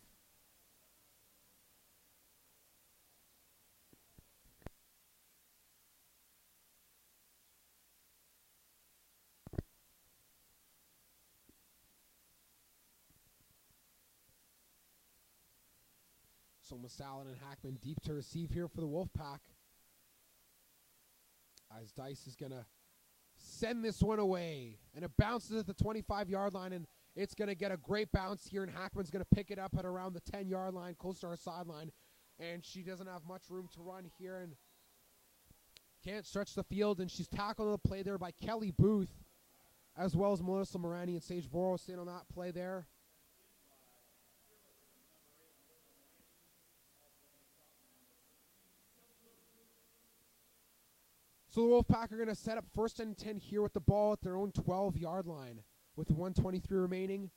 So Masalin and Hackman deep to receive here for the Wolfpack. As Dice is going to send this one away. And it bounces at the 25-yard line, and it's going to get a great bounce here, and Hackman's going to pick it up at around the 10-yard line, close to our sideline. And she doesn't have much room to run here and can't stretch the field, and she's tackled on the play there by Kelly Booth, as well as Melissa Morani and Sage Voros in on that play there. So the Wolfpack are going to set up 1st and 10 here with the ball at their own 12-yard line with 1:23 remaining.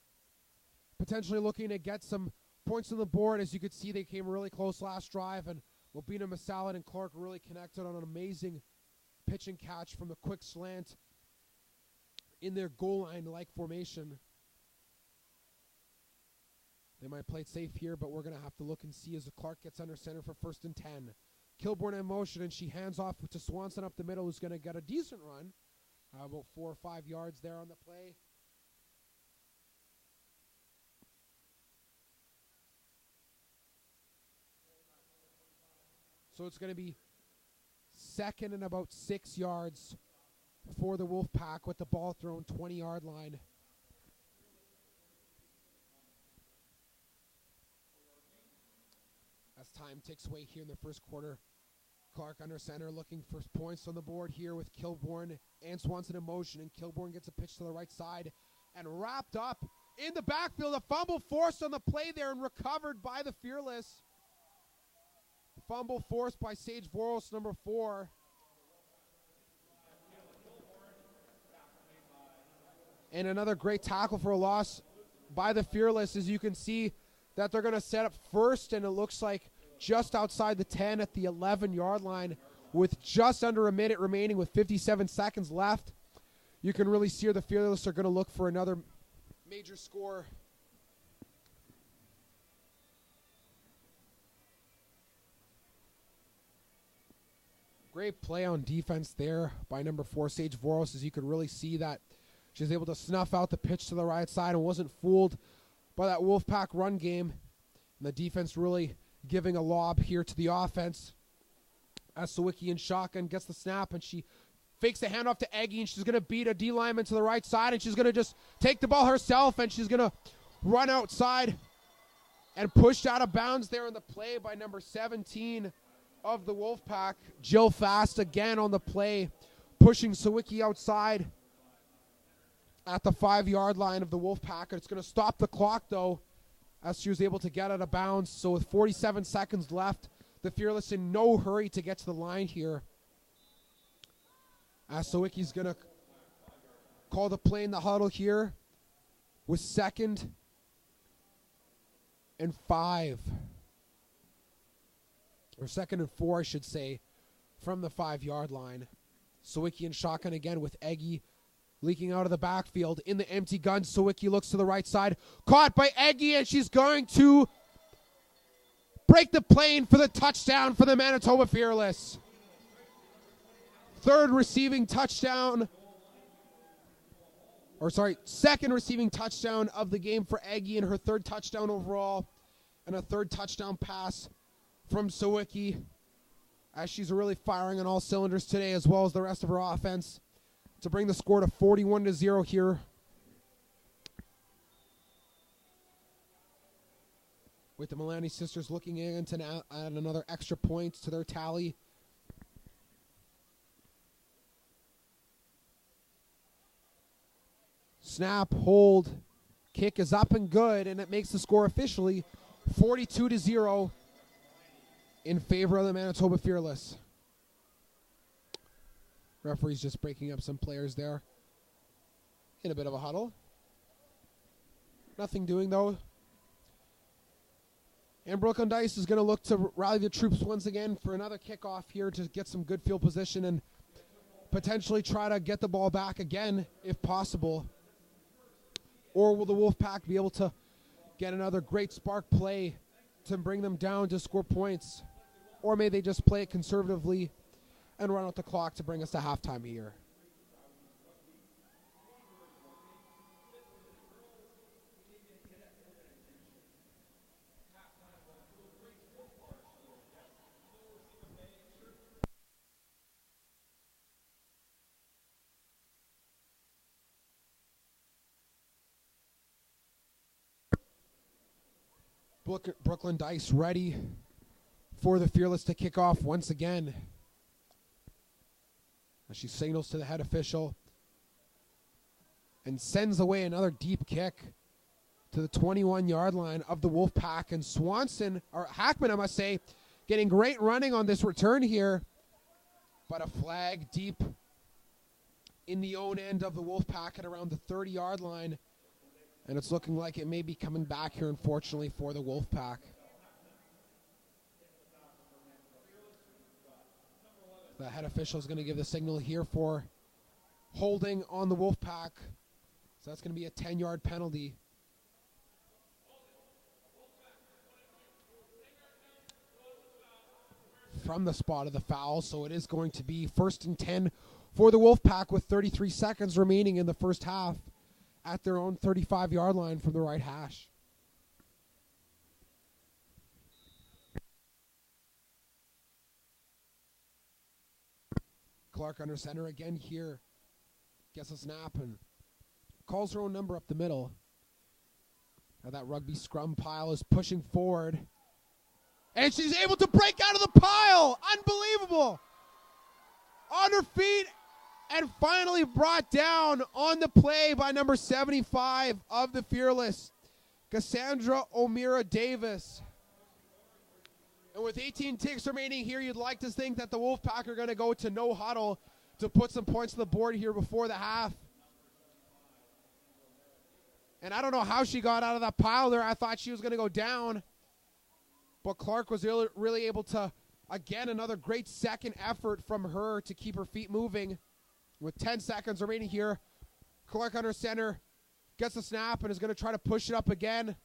Potentially looking to get some points on the board. As you could see, they came really close last drive, and Mobina Masalad and Clark really connected on an amazing pitch and catch from the quick slant in their goal line-like formation. They might play it safe here, but we're going to have to look and see as Clark gets under center for 1st and 10. Kilborn in motion, and she hands off to Swanson up the middle, who's going to get a decent run. About 4 or 5 yards there on the play. So it's going to be 2nd and about 6 yards for the Wolfpack with the ball thrown 20-yard line. As time ticks away here in the first quarter, Clark under center looking for points on the board here with Kilborn and Swanson in motion, and Kilborn gets a pitch to the right side and wrapped up in the backfield. A fumble forced on the play there and recovered by the Fearless. Fumble forced by Sage Voros, number 4. And another great tackle for a loss by the Fearless, as you can see that they're going to set up first, and it looks like just outside the 10 at the 11-yard line with just under a minute remaining with 57 seconds left. You can really see the Fearless are going to look for another major score. Great play on defense there by number 4, Sage Voros, as you could really see that she was able to snuff out the pitch to the right side and wasn't fooled by that Wolfpack run game. And the defense really giving a lob here to the offense. As Sawicki in shotgun gets the snap, and she fakes the handoff to Eggy, and she's going to beat a D lineman to the right side, and she's going to just take the ball herself, and she's going to run outside and pushed out of bounds there in the play by number 17 of the Wolfpack. Jill Fast again on the play, pushing Sawicki outside at the 5-yard line of the Wolfpack. It's going to stop the clock, though, as she was able to get out of bounds. So with 47 seconds left, the Fearless in no hurry to get to the line here. As Sawicki's going to call the play in the huddle here with 2nd and 5. Or 2nd and 4, I should say, from the 5-yard line. Sawicki in shotgun again with Eggy leaking out of the backfield in the empty gun. Sawicki looks to the right side. Caught by Eggy, and she's going to break the plane for the touchdown for the Manitoba Fearless. 2nd receiving touchdown of the game for Eggy, and her 3rd touchdown overall, and a 3rd touchdown pass from Sawicki, as she's really firing on all cylinders today, as well as the rest of her offense, to bring the score to 41-0 here. With the Milani sisters looking in to add another extra points to their tally. Snap, hold, kick is up and good, and it makes the score officially 42-0 in favor of the Manitoba Fearless. Referee's just breaking up some players there in a bit of a huddle. Nothing doing, though. And Brooklyn Dice is going to look to rally the troops once again for another kickoff here to get some good field position and potentially try to get the ball back again if possible. Or will the Wolfpack be able to get another great spark play to bring them down to score points? Or may they just play it conservatively and run out the clock to bring us to halftime here? Brooklyn Dice ready for the Fearless to kick off once again. As she signals to the head official and sends away another deep kick to the 21-yard line of the Wolfpack. And Hackman, I must say, getting great running on this return here. But a flag deep in the own end of the Wolfpack at around the 30-yard line. And it's looking like it may be coming back here, unfortunately, for the Wolfpack. The head official is going to give the signal here for holding on the Wolfpack. So that's going to be a 10-yard penalty. From the spot of the foul, so it is going to be 1st and 10 for the Wolfpack with 33 seconds remaining in the first half at their own 35-yard line from the right hash. Clark under center again here. Gets a snap and calls her own number up the middle. Now that rugby scrum pile is pushing forward. And she's able to break out of the pile. Unbelievable. On her feet and finally brought down on the play by number 75 of the Fearless, Cassandra O'Meara Davis. And with 18 ticks remaining here, you'd like to think that the Wolfpack are going to go to no huddle to put some points on the board here before the half. And I don't know how she got out of that pile there. I thought she was going to go down. But Clark was really able to, again, another great second effort from her to keep her feet moving. With 10 seconds remaining here, Clark under center gets the snap and is going to try to push it up again.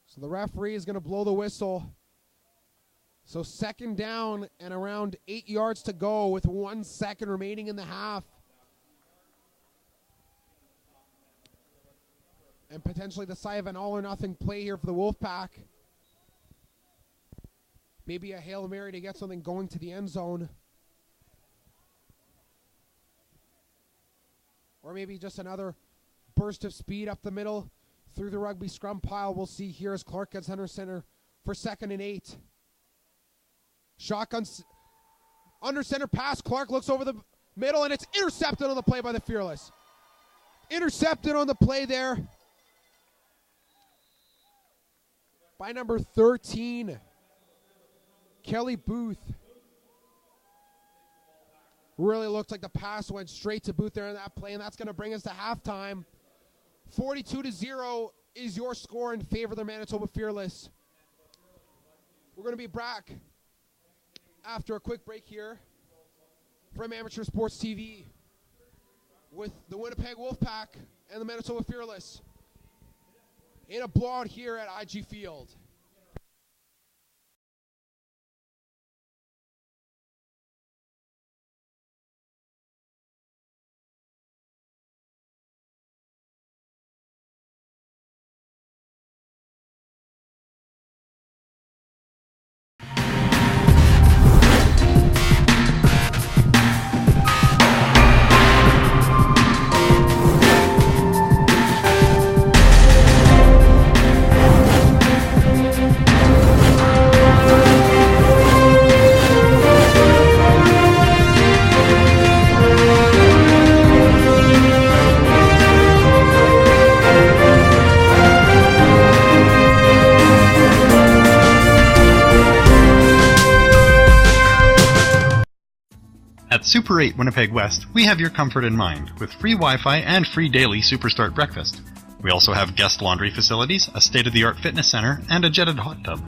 So the referee is going to blow the whistle. So 2nd down and around 8 yards to go with 1 second remaining in the half. And potentially the side of an all-or-nothing play here for the Wolfpack. Maybe a Hail Mary to get something going to the end zone. Or maybe just another burst of speed up the middle through the rugby scrum pile. We'll see here as Clark gets under center for 2nd and 8. Shotgun under center pass. Clark looks over the middle and it's intercepted on the play by the Fearless. Intercepted on the play there by number 13, Kelly Booth. Really looked like the pass went straight to Booth there in that play, and that's going to bring us to halftime. 42-0 is your score in favor of the Manitoba Fearless. We're going to be back after a quick break here from Amateur Sports TV with the Winnipeg Wolfpack and the Manitoba Fearless in a blowout here at IG Field. At Super 8 Winnipeg West, we have your comfort in mind with free Wi-Fi and free daily Superstart breakfast. We also have guest laundry facilities, a state-of-the-art fitness center, and a jetted hot tub.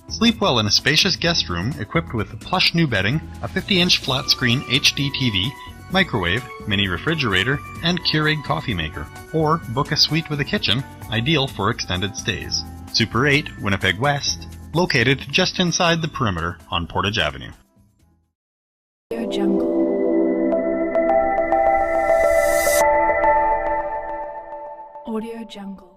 Sleep well in a spacious guest room equipped with plush new bedding, a 50-inch flat-screen HD TV, microwave, mini refrigerator, and Keurig coffee maker. Or book a suite with a kitchen, ideal for extended stays. Super 8 Winnipeg West, located just inside the perimeter on Portage Avenue. Audio Jungle. Audio Jungle.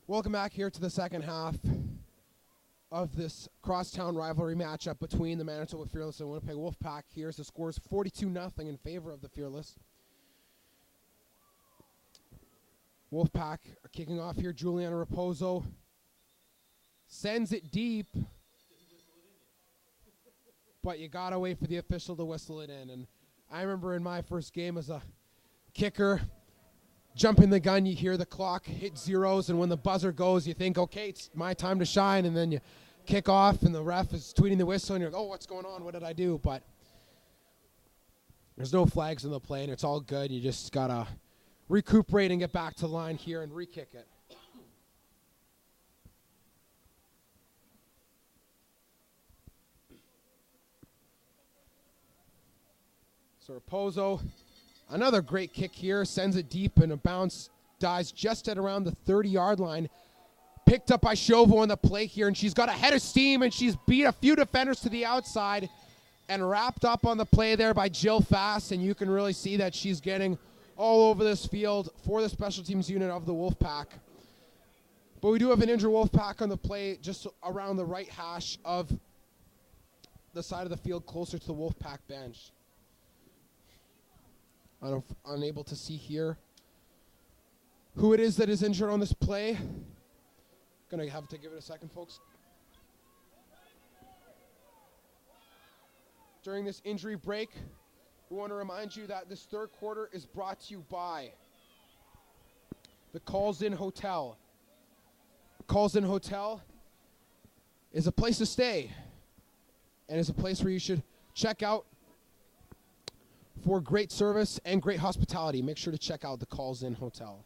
Welcome back here to the second half of this crosstown rivalry matchup between the Manitoba Fearless and Winnipeg Wolfpack. Here's the scores 42-0 in favor of the Fearless. Wolfpack are kicking off here. Juliana Raposo sends it deep, but you gotta wait for the official to whistle it in. And I remember in my first game as a kicker, jumping the gun, you hear the clock hit zeros, and when the buzzer goes, you think, okay, it's my time to shine, and then you kick off, and the ref is tweeting the whistle, and you're like, oh, what's going on? What did I do? But there's no flags in the play, and it's all good. You just gotta recuperate and get back to the line here and re-kick it. So Raposo, another great kick here, sends it deep, and a bounce dies just at around the 30-yard line. Picked up by Chauveau on the play here, and she's got a head of steam, and she's beat a few defenders to the outside and wrapped up on the play there by Jill Fass, and you can really see that she's getting all over this field for the special teams unit of the Wolfpack. But we do have an injured Wolfpack on the play just around the right hash of the side of the field closer to the Wolfpack bench. Unable to see here who it is that is injured on this play. Gonna have to give it a second, folks. During this injury break, we want to remind you that this third quarter is brought to you by the Calls Inn Hotel. Calls Inn Hotel is a place to stay, and is a place where you should check out for great service and great hospitality. Make sure to check out the Calls Inn Hotel.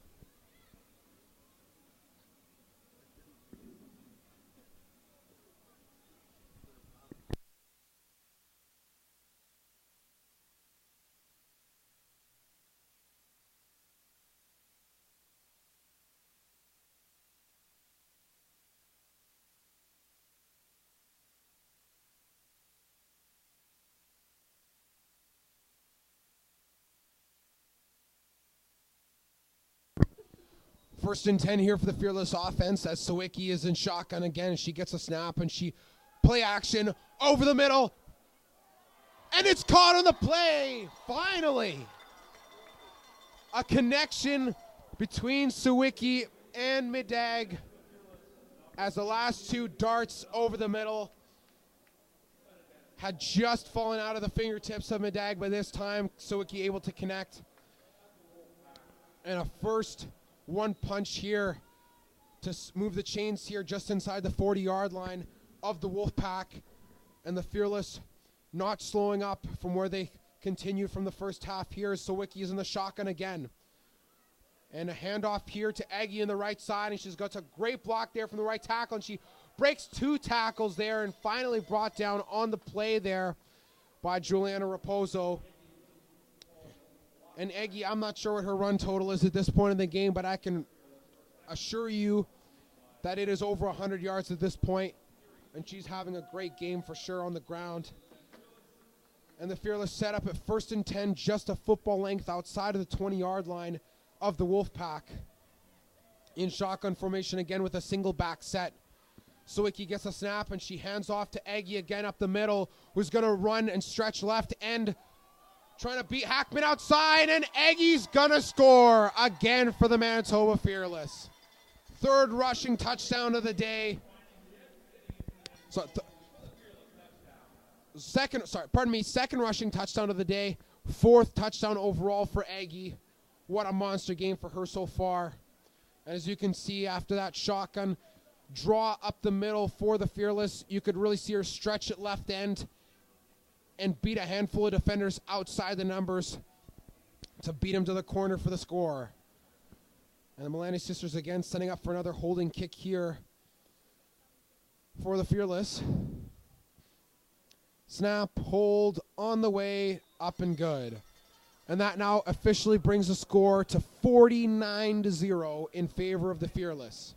First and 10 here for the Fearless offense as Sawicki is in shotgun again. She gets a snap and she play action over the middle. And it's caught on the play. Finally. A connection between Sawicki and Medag as the last two darts over the middle had just fallen out of the fingertips of Medag, but this time Sawicki able to connect. And a first one punch here to move the chains here just inside the 40-yard line of the Wolfpack, and the Fearless not slowing up from where they continue from the first half here as Sawicki is in the shotgun again. And a handoff here to Aggie in the right side, and she's got a great block there from the right tackle, and she breaks two tackles there and finally brought down on the play there by Juliana Raposo. And Aggie, I'm not sure what her run total is at this point in the game, but I can assure you that it is over 100 yards at this point, and she's having a great game for sure on the ground. And the Fearless set up at first and 10, just a football length outside of the 20-yard line of the Wolfpack. In shotgun formation again with a single back set. Sawicki gets a snap, and she hands off to Aggie again up the middle, who's going to run and stretch left end, trying to beat Hackman outside, and Aggie's gonna score again for the Manitoba Fearless. Third rushing touchdown of the day. Second rushing touchdown of the day. Fourth touchdown overall for Aggie. What a monster game for her so far. And as you can see, after that shotgun draw up the middle for the Fearless, you could really see her stretch at left end and beat a handful of defenders outside the numbers to beat him to the corner for the score. And the Milani sisters again setting up for another holding kick here for the Fearless. Snap, hold, on the way, up and good. And that now officially brings the score to 49-0 in favor of the Fearless,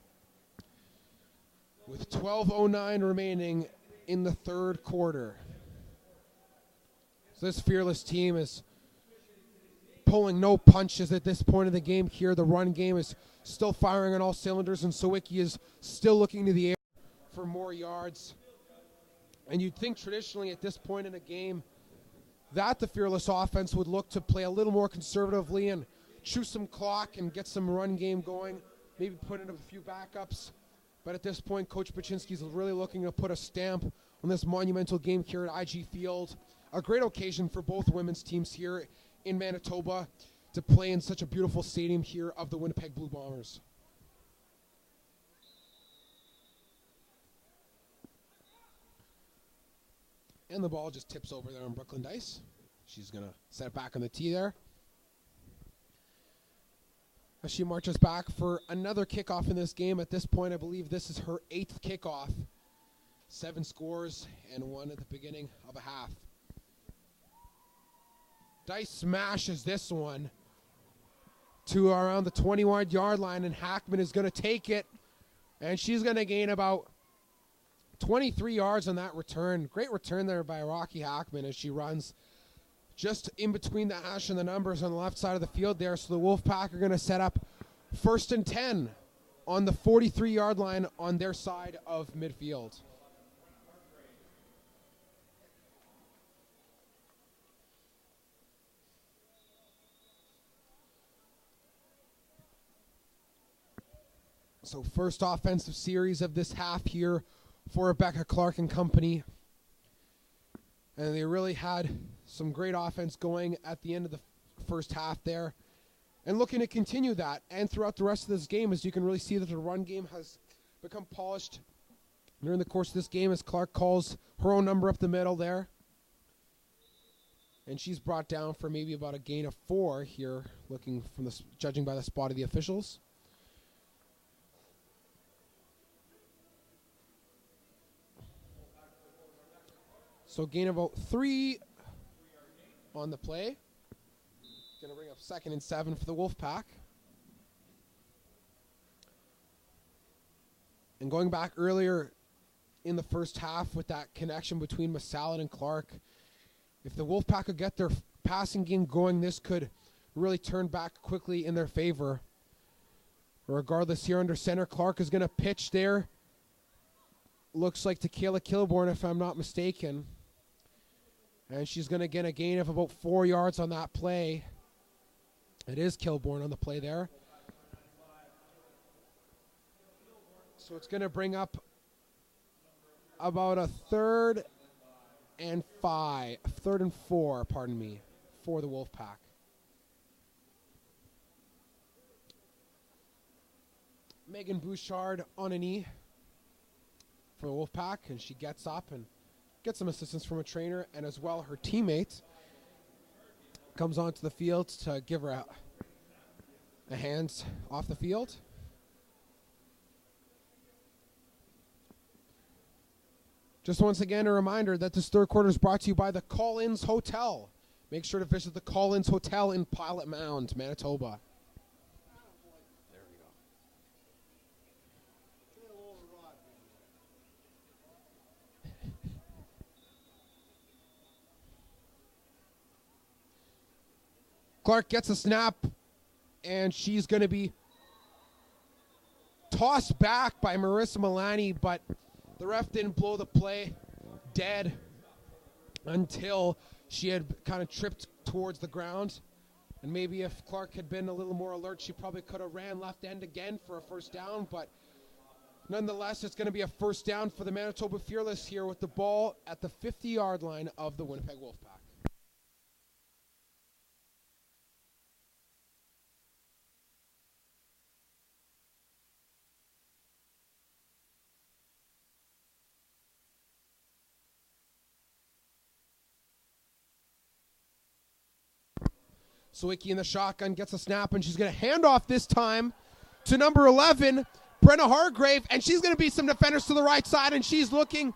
with 12:09 remaining in the third quarter. This Fearless team is pulling no punches at this point of the game here. The run game is still firing on all cylinders, and Sawicki is still looking to the air for more yards. And you'd think traditionally at this point in the game that the Fearless offense would look to play a little more conservatively and chew some clock and get some run game going, maybe put in a few backups. But at this point, Coach Baczynski's really looking to put a stamp on this monumental game here at IG Field. A great occasion for both women's teams here in Manitoba to play in such a beautiful stadium here of the Winnipeg Blue Bombers. And the ball just tips over there on Brooklyn Dice. She's going to set it back on the tee there. As she marches back for another kickoff in this game. At this point, I believe this is her 8th kickoff. 7 scores and 1 at the beginning of a half. Dice smashes this one to around the 21-yard line, and Hackman is going to take it, and she's going to gain about 23 yards on that return. Great return there by Rocky Hackman as she runs just in between the hash and the numbers on the left side of the field there. So the Wolfpack are going to set up 1st and 10 on the 43-yard line on their side of midfield. So first offensive series of this half here for Rebecca Clark and company. And they really had some great offense going at the end of the first half there. And looking to continue that. And throughout the rest of this game, as you can really see that the run game has become polished during the course of this game as Clark calls her own number up the middle there. And she's brought down for maybe about a gain of 4 here, looking from the judging by the spot of the officials. So gain of about 3 on the play. Going to bring up 2nd and 7 for the Wolfpack. And going back earlier in the first half with that connection between Masalit and Clark, if the Wolfpack could get their passing game going, this could really turn back quickly in their favor. Regardless, here under center, Clark is going to pitch there. Looks like to Kayla Kilborn, if I'm not mistaken. And she's going to get a gain of about 4 yards on that play. It is Kilborn on the play there. So it's going to bring up about a 3rd and 4, pardon me, for the Wolfpack. Megan Bouchard on a knee for the Wolfpack, and she gets up and gets some assistance from a trainer, and as well her teammate comes onto the field to give her a hand off the field. Just once again, a reminder that this third quarter is brought to you by the Collins Hotel. Make sure to visit the Collins Hotel in Pilot Mound, Manitoba. There we go. Clark gets a snap, and she's going to be tossed back by Marissa Milani, but the ref didn't blow the play dead until she had kind of tripped towards the ground. And maybe if Clark had been a little more alert, she probably could have ran left end again for a first down. But nonetheless, it's going to be a first down for the Manitoba Fearless here with the ball at the 50-yard line of the Winnipeg Wolfpack. Sawicki in the shotgun gets a snap, and she's going to hand off this time to number 11, Brenna Hargrave, and she's going to beat some defenders to the right side, and she's looking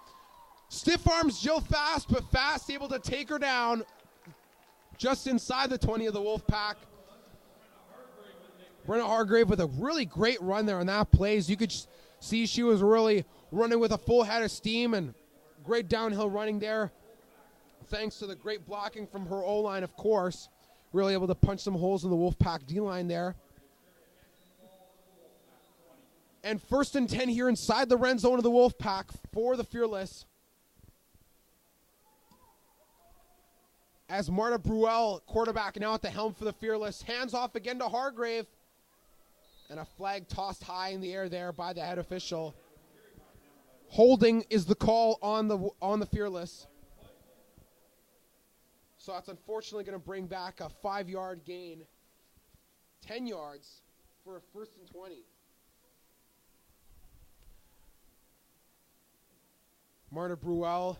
stiff arms Jill Fast, but Fast able to take her down just inside the 20 of the Wolfpack. Brenna Hargrave with a really great run there on that play. As you could see, she was really running with a full head of steam and great downhill running there, thanks to the great blocking from her O-line, of course. really able to punch some holes in the Wolfpack D-line there. And 1st and 10 here inside the red zone of the Wolfpack for the Fearless. As Marta Bruel, quarterback, now at the helm for the Fearless. Hands off again to Hargrave. And a flag tossed high in the air there by the head official. Holding is the call on the Fearless. So that's unfortunately going to bring back a 5-yard gain. 10 yards for a 1st and 20. Marta Bruel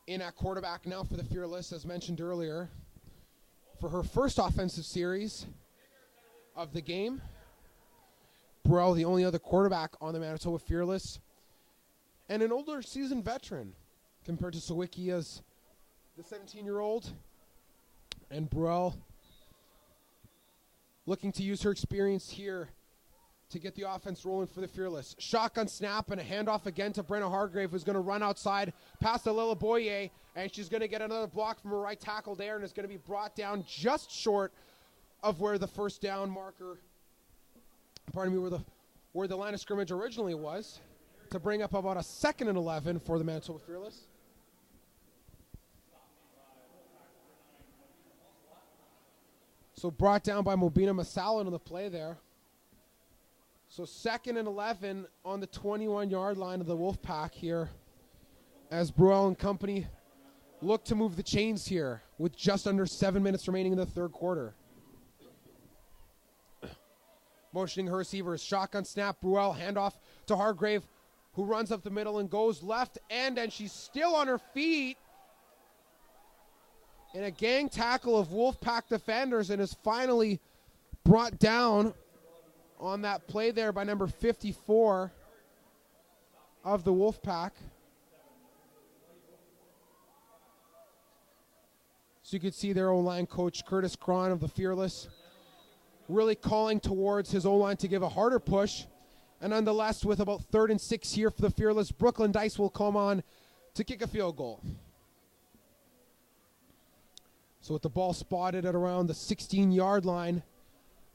in at quarterback now for the Fearless, as mentioned earlier, for her first offensive series of the game. Bruel, the only other quarterback on the Manitoba Fearless, and an older seasoned veteran compared to Sawicki as the 17-year-old. And Bruel looking to use her experience here to get the offense rolling for the Fearless. Shotgun snap and a handoff again to Brenna Hargrave, who's going to run outside past Alila Boye, and she's going to get another block from her right tackle there, and is going to be brought down just short of where the first down marker, where the line of scrimmage originally was, to bring up about a 2nd and 11 for the Manitoba Fearless. So brought down by Mobina Masala on the play there. So 2nd and 11 on the 21-yard line of the Wolfpack here, as Bruel and company look to move the chains here with just under 7 minutes remaining in the 3rd quarter. Motioning her receivers, shotgun snap, Bruel, handoff to Hargrave, who runs up the middle and goes left end, and she's still on her feet in a gang tackle of Wolfpack defenders, and is finally brought down on that play there by number 54 of the Wolfpack. So you can see their O-line coach, Curtis Cron of the Fearless, really calling towards his O-line to give a harder push. And nonetheless, with about 3rd and 6 here for the Fearless, Brooklyn Dice will come on to kick a field goal. So with the ball spotted at around the 16-yard line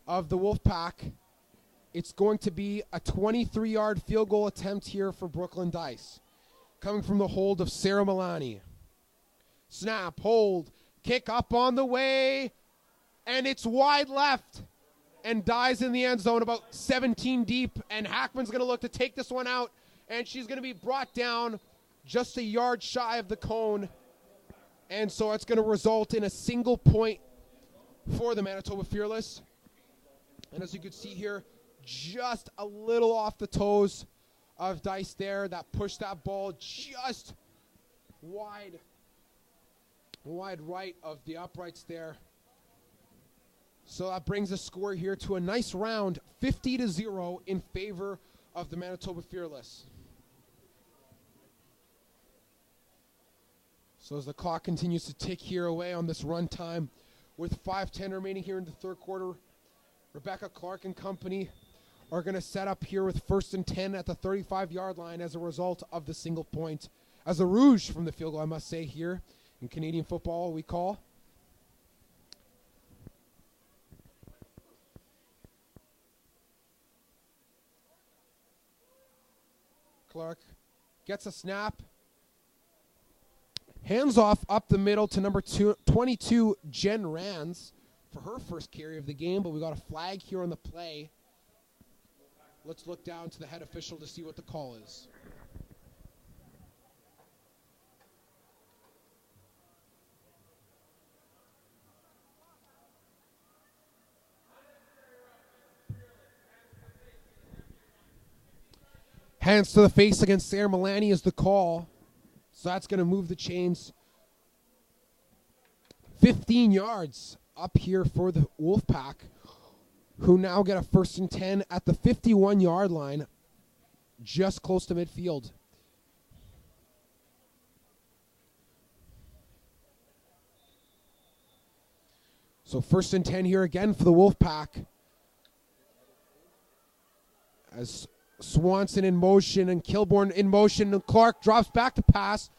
of the Wolfpack, it's going to be a 23-yard field goal attempt here for Brooklyn Dice, coming from the hold of Sarah Milani. Snap, hold, kick up on the way, and it's wide left and dies in the end zone about 17 deep, and Hackman's going to look to take this one out, and she's going to be brought down just a yard shy of the cone, and so it's going to result in a single point for the Manitoba Fearless. And as you can see here, just a little off the toes of Dice there, that pushed that ball just wide right of the uprights there. So that brings the score here to a nice round, 50-0 in favor of the Manitoba Fearless. So as the clock continues to tick here away on this run time, with 5:10 remaining here in the 3rd quarter, Rebecca Clark and company are going to set up here with 1st and 10 at the 35-yard line as a result of the single point. As a rouge from the field goal, I must say, here in Canadian football we call. Clark gets a snap. Hands off up the middle to number 22, Jen Rands, for her first carry of the game, but we got a flag here on the play. Let's look down to the head official to see what the call is. Hands to the face against Sarah Milani is the call. So that's going to move the chains 15 yards up here for the Wolfpack, who now get a 1st and 10 at the 51-yard line, just close to midfield. So 1st and 10 here again for the Wolfpack, as Swanson in motion and Kilborn in motion, and Clark drops back to pass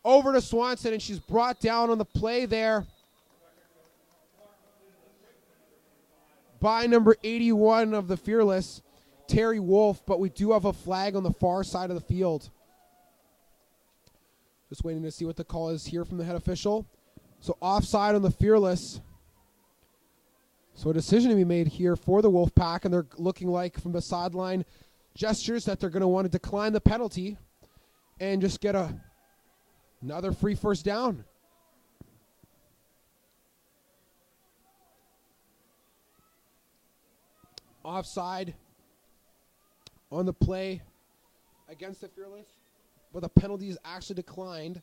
over to Swanson, and she's brought down on the play there by number 81 of the Fearless, Terry Wolf, but we do have a flag on the far side of the field. Just waiting to see what the call is here from the head official. So offside on the Fearless. So a decision to be made here for the Wolfpack, and they're looking like from the sideline gestures that they're going to want to decline the penalty and just get another free first down. Offside on the play against the Fearless, but the penalty is actually declined.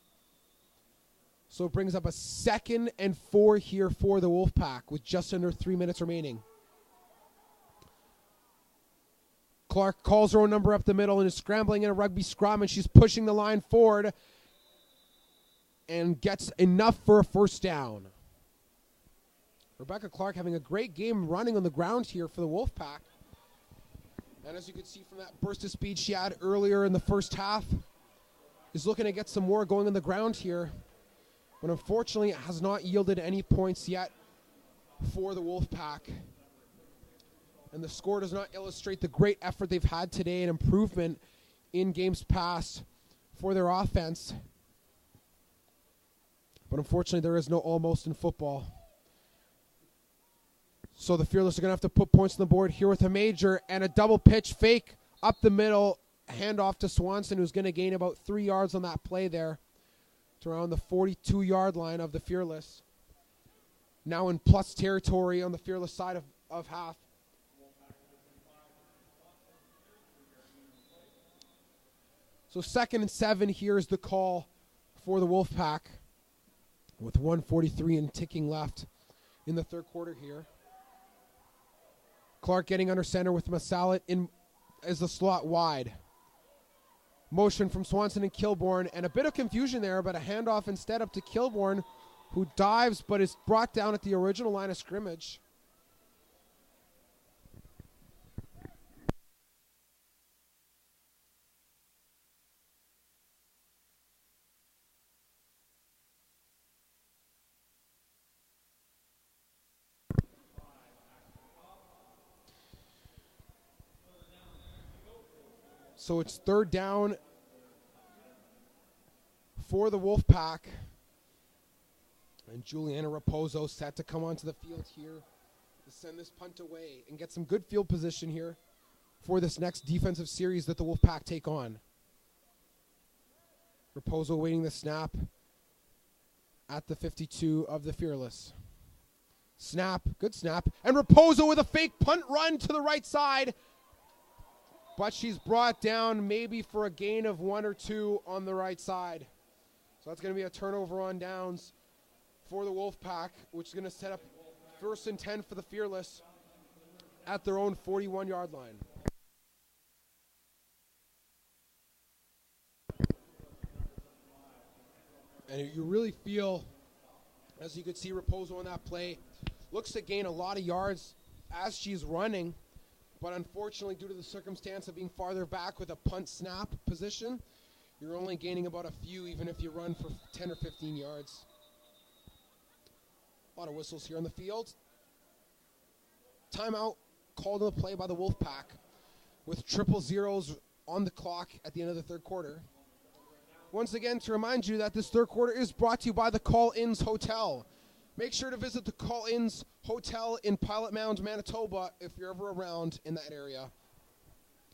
So it brings up a 2nd and 4 here for the Wolfpack with just under 3 minutes remaining. Clark calls her own number up the middle and is scrambling in a rugby scrum, and she's pushing the line forward and gets enough for a first down. Rebecca Clark having a great game running on the ground here for the Wolfpack. And as you can see from that burst of speed she had earlier in the first half, is looking to get some more going on the ground here. But unfortunately, it has not yielded any points yet for the Wolfpack. And the score does not illustrate the great effort they've had today and improvement in games past for their offense. But unfortunately, there is no almost in football. So the Fearless are going to have to put points on the board here with a major and a double pitch fake up the middle. Handoff to Swanson, who's going to gain about 3 yards on that play there to around the 42-yard line of the Fearless. Now in plus territory on the Fearless side of half. So 2nd and 7 here is the call for the Wolfpack with 1:43 and ticking left in the third quarter here. Clark getting under center with Masalit in as the slot wide. Motion from Swanson and Kilbourne, and a bit of confusion there, but a handoff instead up to Kilbourne, who dives but is brought down at the original line of scrimmage. So it's 3rd down for the Wolfpack. And Juliana Raposo set to come onto the field here to send this punt away and get some good field position here for this next defensive series that the Wolfpack take on. Raposo waiting the snap at the 52 of the Fearless. Snap, good snap. And Raposo with a fake punt run to the right side. But she's brought down maybe for a gain of 1 or 2 on the right side. So that's going to be a turnover on downs for the Wolfpack, which is going to set up 1st and 10 for the Fearless at their own 41-yard line. And you really feel, as you could see Raposo on that play, looks to gain a lot of yards as she's running. But unfortunately, due to the circumstance of being farther back with a punt snap position, you're only gaining about a few, even if you run for 10 or 15 yards. A lot of whistles here on the field. Timeout called on the play by the Wolfpack with 000 on the clock at the end of the third quarter. Once again, to remind you that this third quarter is brought to you by the Call-Ins Hotel. Make sure to visit the Call-Ins Hotel in Pilot Mound, Manitoba, if you're ever around in that area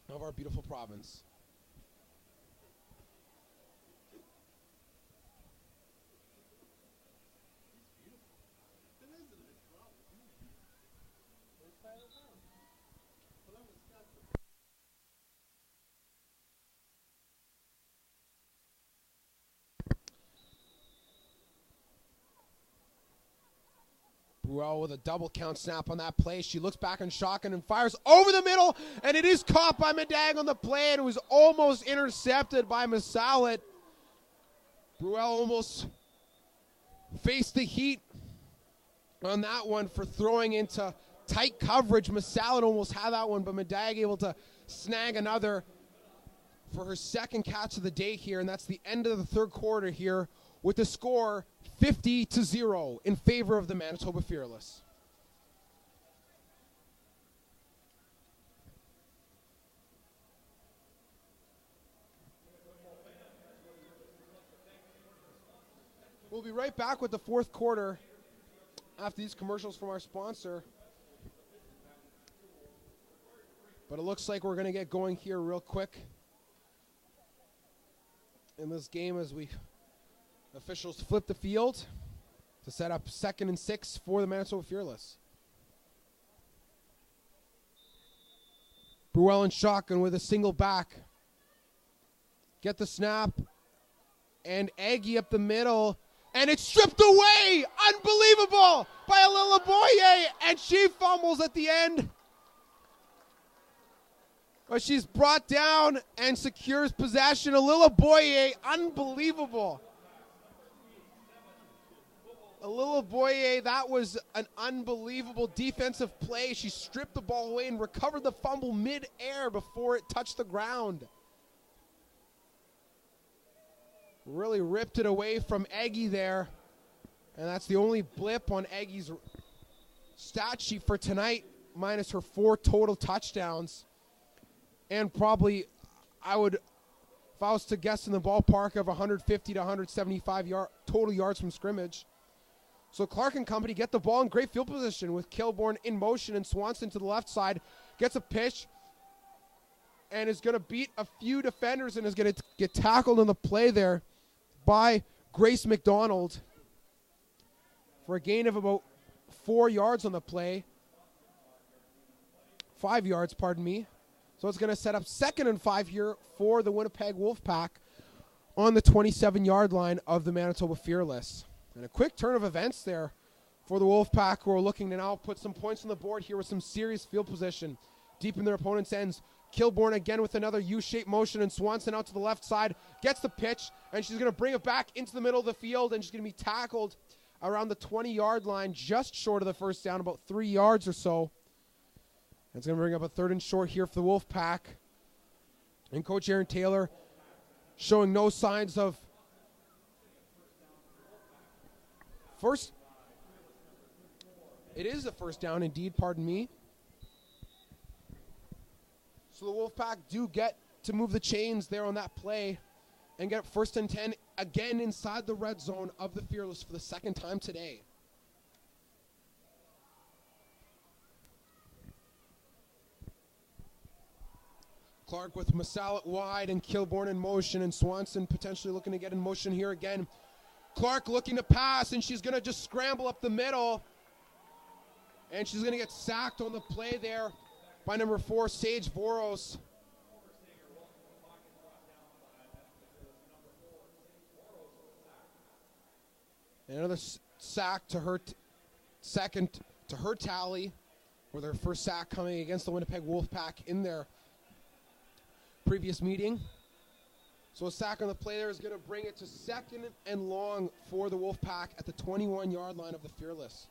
of our beautiful province. Bruel with a double count snap on that play. She looks back in shotgun and fires over the middle, and it is caught by Medag on the play, and it was almost intercepted by Masalit. Bruel almost faced the heat on that one for throwing into tight coverage. Masalit almost had that one, but Medag able to snag another for her second catch of the day here, and that's the end of the third quarter here with the score 50-0 in favor of the Manitoba Fearless. We'll be right back with the fourth quarter after these commercials from our sponsor. But it looks like we're going to get going here real quick in this game as officials flip the field to set up 2nd and 6 for the Manitoba Fearless. Bruel in shotgun with a single back. Get the snap. And Aggie up the middle. And it's stripped away! Unbelievable! By Alila Boye! And she fumbles at the end. But she's brought down and secures possession. Alila Boye, unbelievable. Alila Boye, that was an unbelievable defensive play. She stripped the ball away and recovered the fumble mid-air before it touched the ground. Really ripped it away from Aggie there. And that's the only blip on Aggie's stat sheet for tonight, minus her 4 total touchdowns. And probably, if I was to guess, in the ballpark of 150 to 175 total yards from scrimmage. So Clark and company get the ball in great field position with Kilbourne in motion, and Swanson to the left side gets a pitch and is going to beat a few defenders and is going to get tackled on the play there by Grace McDonald for a gain of about 4 yards on the play. 5 yards, pardon me. So it's going to set up 2nd and 5 here for the Winnipeg Wolfpack on the 27-yard line of the Manitoba Fearless. And a quick turn of events there for the Wolfpack, who are looking to now put some points on the board here with some serious field position deep in their opponent's ends. Kilbourne again with another U-shaped motion, and Swanson out to the left side gets the pitch, and she's going to bring it back into the middle of the field, and she's going to be tackled around the 20-yard line, just short of the first down, about 3 yards or so. It's going to bring up a 3rd and short here for the Wolfpack. And Coach Aaron Taylor showing no signs of first. It is a first down indeed, pardon me. So the Wolfpack do get to move the chains there on that play and get 1st and 10 again inside the red zone of the Fearless for the 2nd time today. Clark with Masalit wide and Kilbourne in motion, and Swanson potentially looking to get in motion here again. Clark looking to pass, and she's going to just scramble up the middle. And she's going to get sacked on the play there by number 4, Sage Voros. And another sack to her, second to her tally, with her first sack coming against the Winnipeg Wolfpack in their previous meeting. So a sack on the play there is going to bring it to 2nd and long for the Wolfpack at the 21-yard line of the Fearless.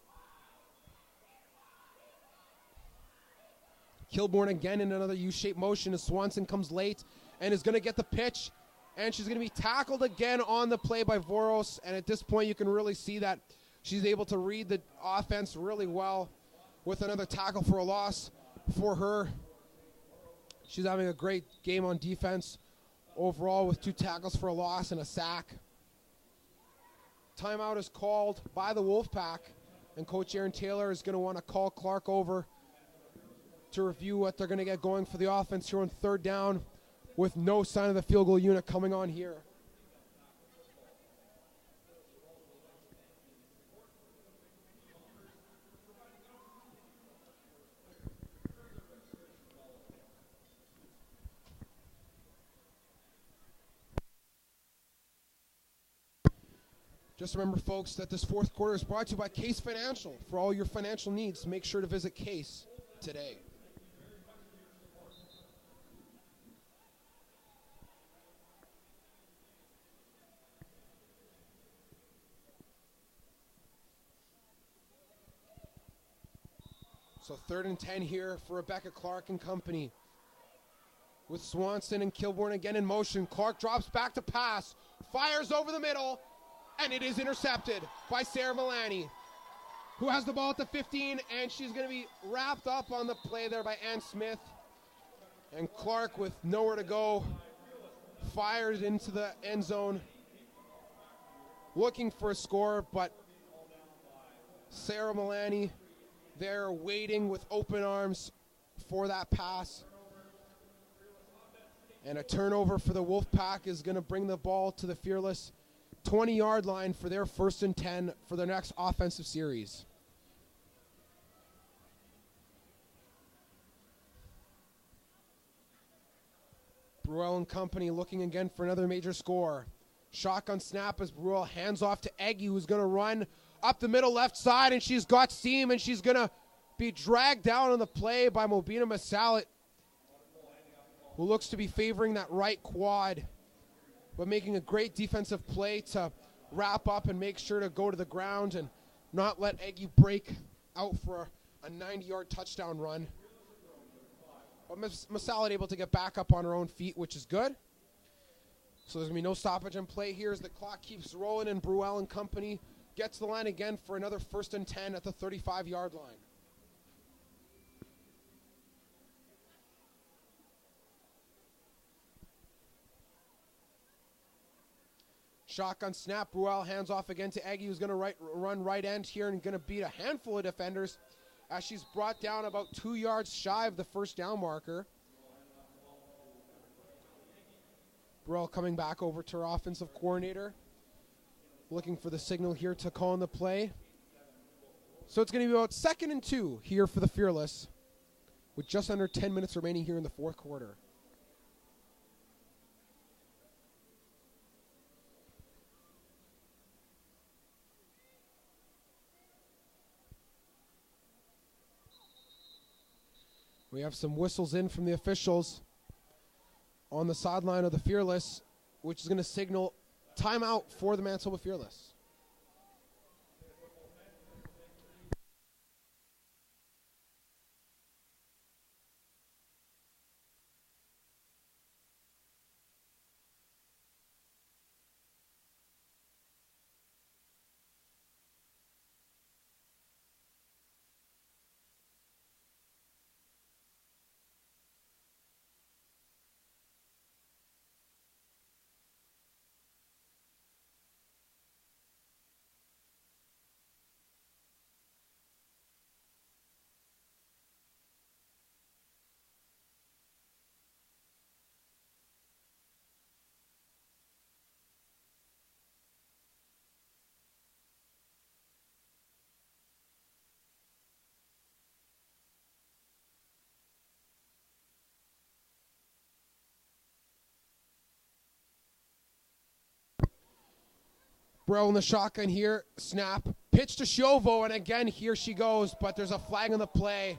Kilbourne again in another U-shaped motion as Swanson comes late and is going to get the pitch. And she's going to be tackled again on the play by Voros. And at this point, you can really see that she's able to read the offense really well with another tackle for a loss for her. She's having a great game on defense overall with 2 tackles for a loss and a sack. Timeout is called by the Wolfpack, and Coach Aaron Taylor is going to want to call Clark over to review what they're going to get going for the offense here on 3rd down with no sign of the field goal unit coming on here. Just remember, folks, that this 4th quarter is brought to you by Case Financial. For all your financial needs, make sure to visit Case today. So 3rd and 10 here for Rebecca Clark and company. With Swanson and Kilbourne again in motion. Clark drops back to pass, fires over the middle, and it is intercepted by Sarah Villani, who has the ball at the 15, and she's going to be wrapped up on the play there by Ann Smith. And Clark, with nowhere to go, fires into the end zone looking for a score, but Sarah Milani there waiting with open arms for that pass. And a turnover for the Wolfpack is going to bring the ball to the Fearless 20-yard line for their 1st and 10 for their next offensive series. Bruel and company looking again for another major score. Shotgun snap as Bruel hands off to Eggy, who's going to run up the middle left side, and she's got steam, and she's going to be dragged down on the play by Mobina Masalit, who looks to be favoring that right quad, but making a great defensive play to wrap up and make sure to go to the ground and not let Eggy break out for a 90-yard touchdown run. But Masalit able to get back up on her own feet, which is good. So there's going to be no stoppage in play here as the clock keeps rolling, and Bruel and company gets the line again for another 1st and 10 at the 35-yard line. Shotgun snap, Bruel hands off again to Eggy, who's going to run right end here and going to beat a handful of defenders as she's brought down about 2 yards shy of the first down marker. Bruel coming back over to her offensive coordinator, looking for the signal here to call in the play. So it's going to be about 2nd and 2 here for the Fearless, with just under 10 minutes remaining here in the 4th quarter. We have some whistles in from the officials on the sideline of the Fearless, which is going to signal timeout for the Manitoba Fearless. Bro in the shotgun here, snap, pitch to Shovo, and again, here she goes, but there's a flag on the play.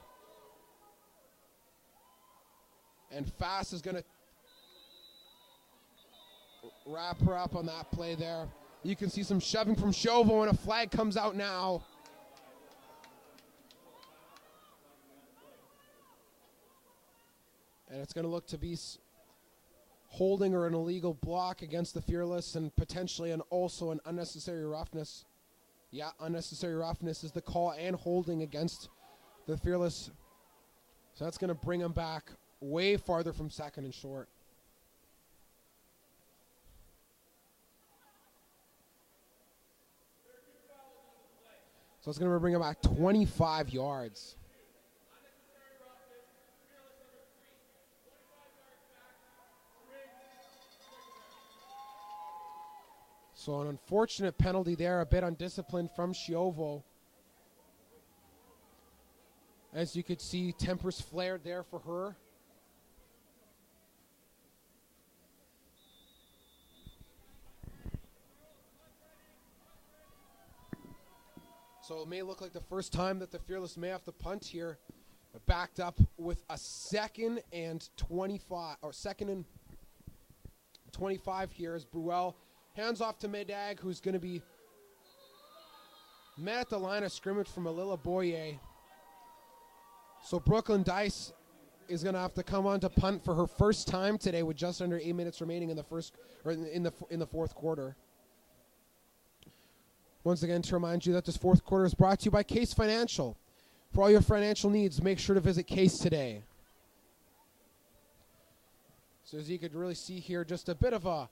And Fast is going to wrap her up on that play there. You can see some shoving from Shovo, and a flag comes out now. And it's going to look to be holding or an illegal block against the Fearless, and potentially also an unnecessary roughness. Yeah, unnecessary roughness is the call, and holding against the Fearless. So that's going to bring them back way farther from 2nd and short. So it's going to bring them back 25 yards. So an unfortunate penalty there, a bit undisciplined from Shiovo. As you could see, tempers flared there for her. So it may look like the first time that the Fearless may have to punt here. But backed up with a 2nd and 25, or 2nd and 25 here as Bruel hands off to Medag, who's going to be met at the line of scrimmage from Alila Boye. So Brooklyn Dice is going to have to come on to punt for her first time today with just under 8 minutes remaining in the first, or in the 4th quarter. Once again, to remind you that this 4th quarter is brought to you by Case Financial. For all your financial needs, make sure to visit Case today. So as you could really see here, just a bit of a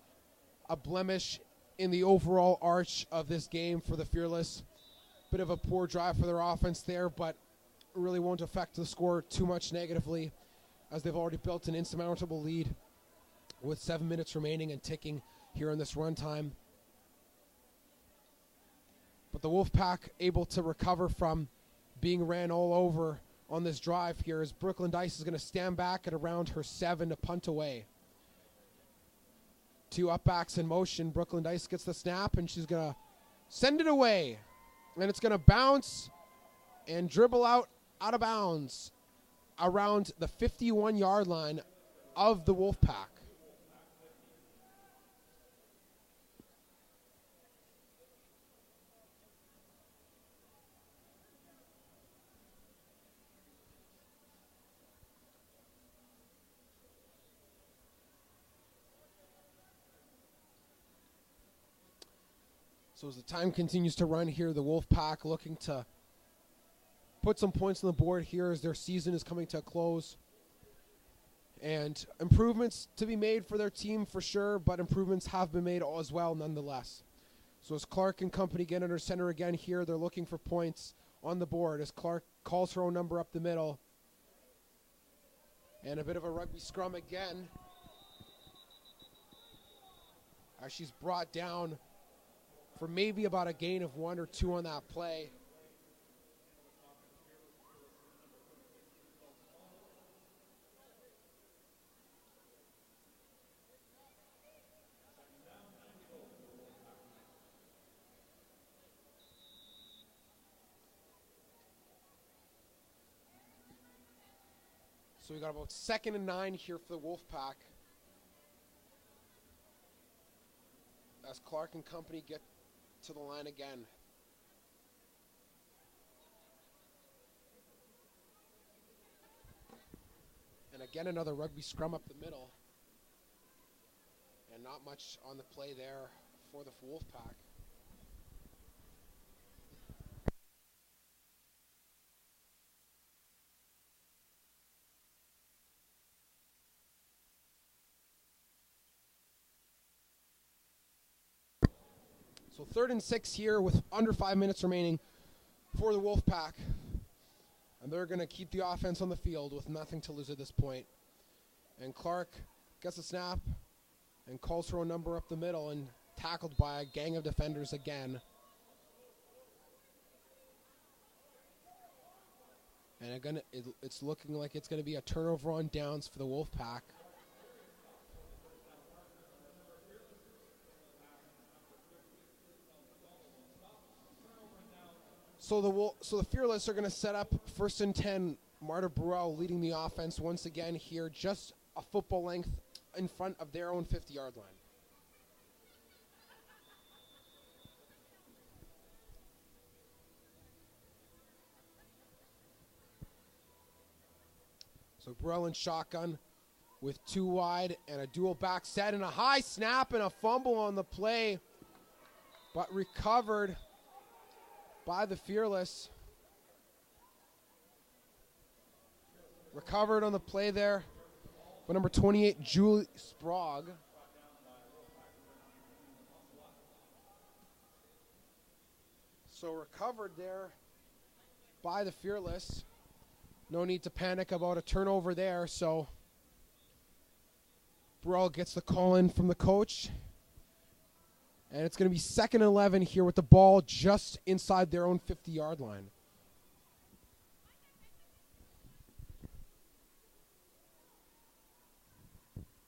blemish in the overall arch of this game for the Fearless. Bit of a poor drive for their offense there, but really won't affect the score too much negatively, as they've already built an insurmountable lead with 7 minutes remaining and ticking here in this runtime. But the Wolfpack able to recover from being ran all over on this drive here, as Brooklyn Dice is going to stand back at around her 7 to punt away. 2 upbacks in motion. Brooklyn Dice gets the snap, and she's going to send it away. And it's going to bounce and dribble out of bounds around the 51-yard line of the Wolfpack. So as the time continues to run here, the Wolfpack looking to put some points on the board here as their season is coming to a close. And improvements to be made for their team for sure, but improvements have been made as well nonetheless. So as Clark and company get under center again here, they're looking for points on the board as Clark calls her own number up the middle. And a bit of a rugby scrum again, as she's brought down for maybe about a gain of 1 or 2 on that play. So we got about 2nd and 9 here for the Wolfpack, as Clark and company get to the line again. And again, another rugby scrum up the middle. And not much on the play there for the Wolfpack. So 3rd and 6 here with under 5 minutes remaining for the Wolfpack. And they're going to keep the offense on the field with nothing to lose at this point. And Clark gets a snap and calls her own number up the middle and tackled by a gang of defenders again. And again, it's looking like it's going to be a turnover on downs for the Wolfpack. So the Fearless are going to set up 1st and 10. Marta Bruel leading the offense once again here, just a football length in front of their own 50-yard line. So Bruel in shotgun with 2 wide and a dual back set and a high snap and a fumble on the play, but recovered by the Fearless. Recovered on the play there by number 28, Julie Sprague. So recovered there by the Fearless. No need to panic about a turnover there. So Burrell gets the call in from the coach. And it's going to be 2nd and 11 here with the ball just inside their own 50-yard line.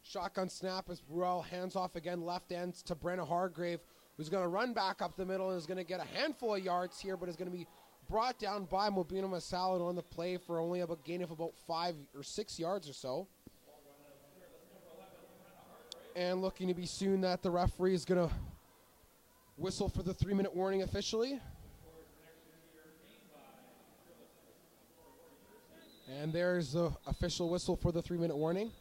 Shotgun snap as Burrell hands off again left end to Brenna Hargrave, who's going to run back up the middle and is going to get a handful of yards here, but is going to be brought down by Mobina Masalad on the play for only a gain of about 5 or 6 yards or so. And looking to be soon that the referee is going to whistle for the 3-minute warning officially. And there's the official whistle for the 3-minute warning.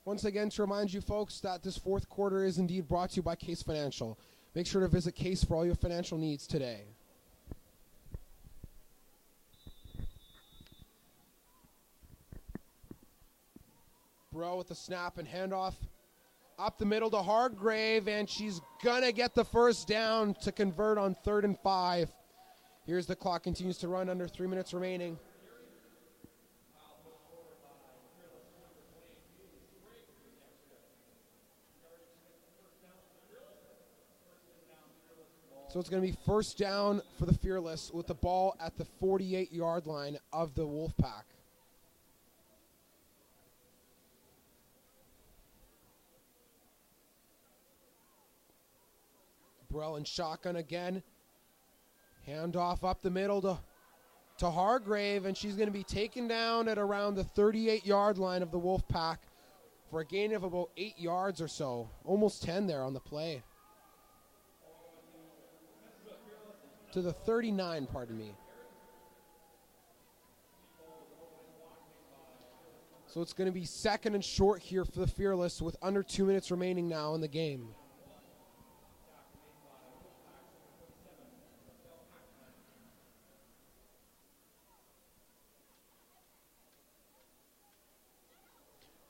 Once again, to remind you folks that this 4th quarter is indeed brought to you by Case Financial. Make sure to visit Case for all your financial needs today. Burrell with the snap and handoff up the middle to Hargrave, and she's going to get the first down to convert on 3rd and 5. Here's the clock continues to run, under 3 minutes remaining. So it's going to be first down for the Fearless with the ball at the 48-yard line of the Wolfpack. Burrell in shotgun again. Handoff up the middle to Hargrave, and she's going to be taken down at around the 38-yard line of the Wolfpack for a gain of about 8 yards or so. Almost 10 there on the play. To the 39, pardon me. So it's going to be second and short here for the Fearless with under 2 minutes remaining now in the game.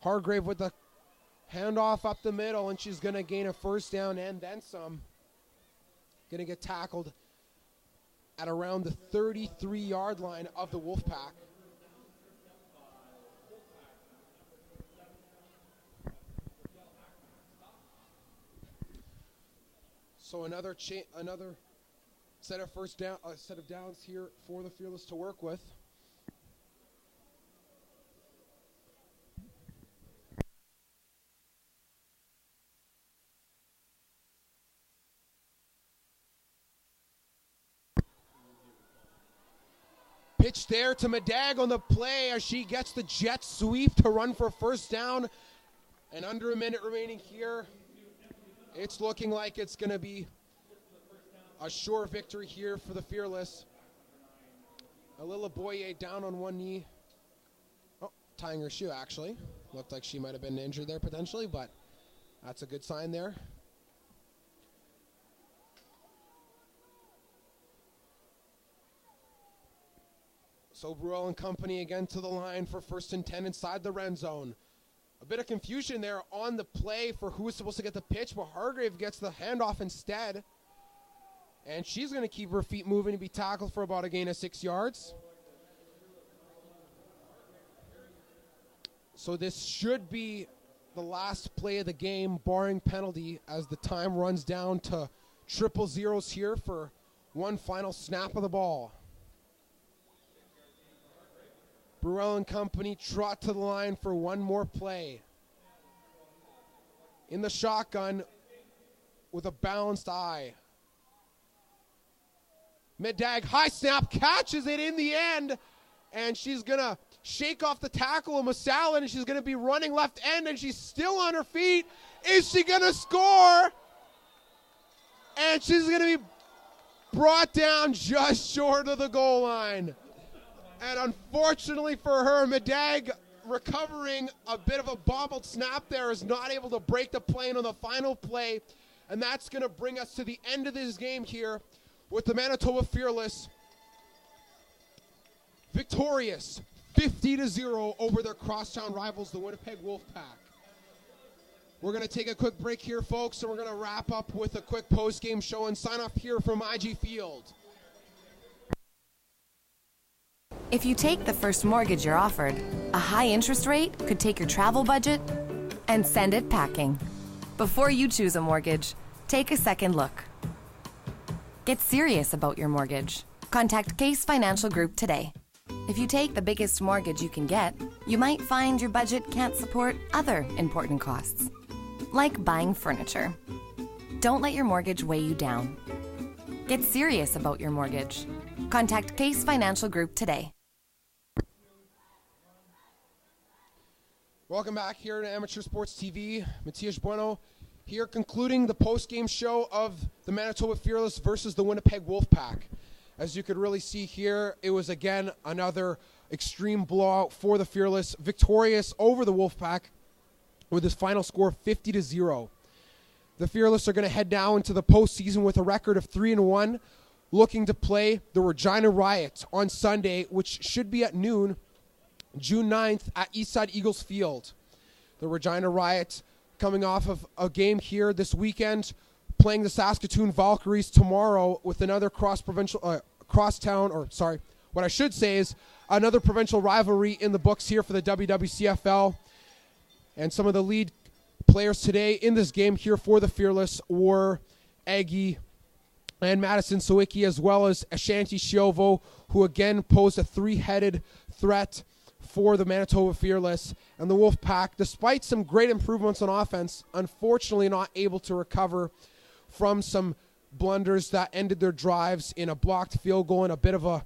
Hargrave with the handoff up the middle, and she's going to gain a first down and then some. Going to get tackled at around the 33-yard line of the Wolfpack. So another set of downs here for the Fearless to work with. Pitch there to Medag on the play as she gets the jet sweep to run for first down. And under a minute remaining here, it's looking like it's going to be a sure victory here for the Fearless. Alila Boye down on one knee. Oh, tying her shoe, actually. Looked like she might have been injured there potentially, but that's a good sign there. So Burrell and company again to the line for 1st and 10 inside the red zone. A bit of confusion there on the play for who was supposed to get the pitch, but Hargrave gets the handoff instead. And she's going to keep her feet moving and be tackled for about a gain of 6 yards. So this should be the last play of the game, barring penalty, as the time runs down to triple zeros here for one final snap of the ball. Burrell and company trot to the line for one more play. In the shotgun with a balanced eye. Medag, high snap, catches it in the end, and she's going to shake off the tackle of Masalin, and she's going to be running left end, and she's still on her feet. Is she going to score? And she's going to be brought down just short of the goal line. And unfortunately for her, Medag, recovering a bit of a bobbled snap there, is not able to break the plane on the final play. And that's going to bring us to the end of this game here with the Manitoba Fearless victorious 50-0 over their crosstown rivals, the Winnipeg Wolfpack. We're going to take a quick break here, folks, and we're going to wrap up with a quick post-game show and sign off here from IG Field. If you take the first mortgage you're offered, a high interest rate could take your travel budget and send it packing. Before you choose a mortgage, take a second look. Get serious about your mortgage. Contact Case Financial Group today. If you take the biggest mortgage you can get, you might find your budget can't support other important costs, like buying furniture. Don't let your mortgage weigh you down. Get serious about your mortgage. Contact Case Financial Group today. Welcome back here to Amateur Sports TV. Matias Bueno here, concluding the post-game show of the Manitoba Fearless versus the Winnipeg Wolfpack. As you could really see here, it was again another extreme blowout for the Fearless, victorious over the Wolfpack with his final score 50-0. The Fearless are going to head now into the postseason with a record of 3-1, looking to play the Regina Riot on Sunday, which should be at noon, June 9th at Eastside Eagles Field. The Regina Riot coming off of a game here this weekend, playing the Saskatoon Valkyries tomorrow with another another provincial rivalry in the books here for the WWCFL. And some of the lead players today in this game here for the Fearless were Aggie and Madison Sawicki, as well as Ashanti Shiovo, who again posed a three-headed threat for the Manitoba Fearless. And the Wolfpack, despite some great improvements on offense, unfortunately not able to recover from some blunders that ended their drives in a blocked field goal and a bit of a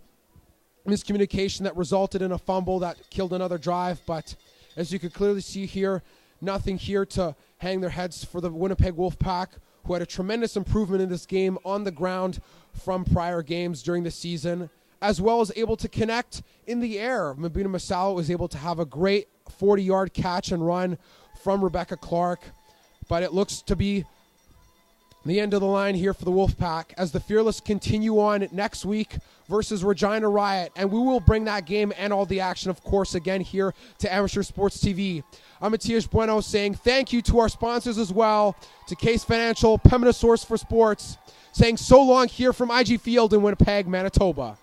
miscommunication that resulted in a fumble that killed another drive. But as you could clearly see here, nothing here to hang their heads for the Winnipeg Wolfpack, who had a tremendous improvement in this game on the ground from prior games during the season, as well as able to connect in the air. Mabina Masalo was able to have a great 40-yard catch and run from Rebecca Clark. But it looks to be the end of the line here for the Wolfpack as the Fearless continue on next week versus Regina Riot. And we will bring that game and all the action, of course, again here to Amateur Sports TV. I'm Matias Bueno saying thank you to our sponsors as well, to Case Financial, Pemina Source for Sports, saying so long here from IG Field in Winnipeg, Manitoba.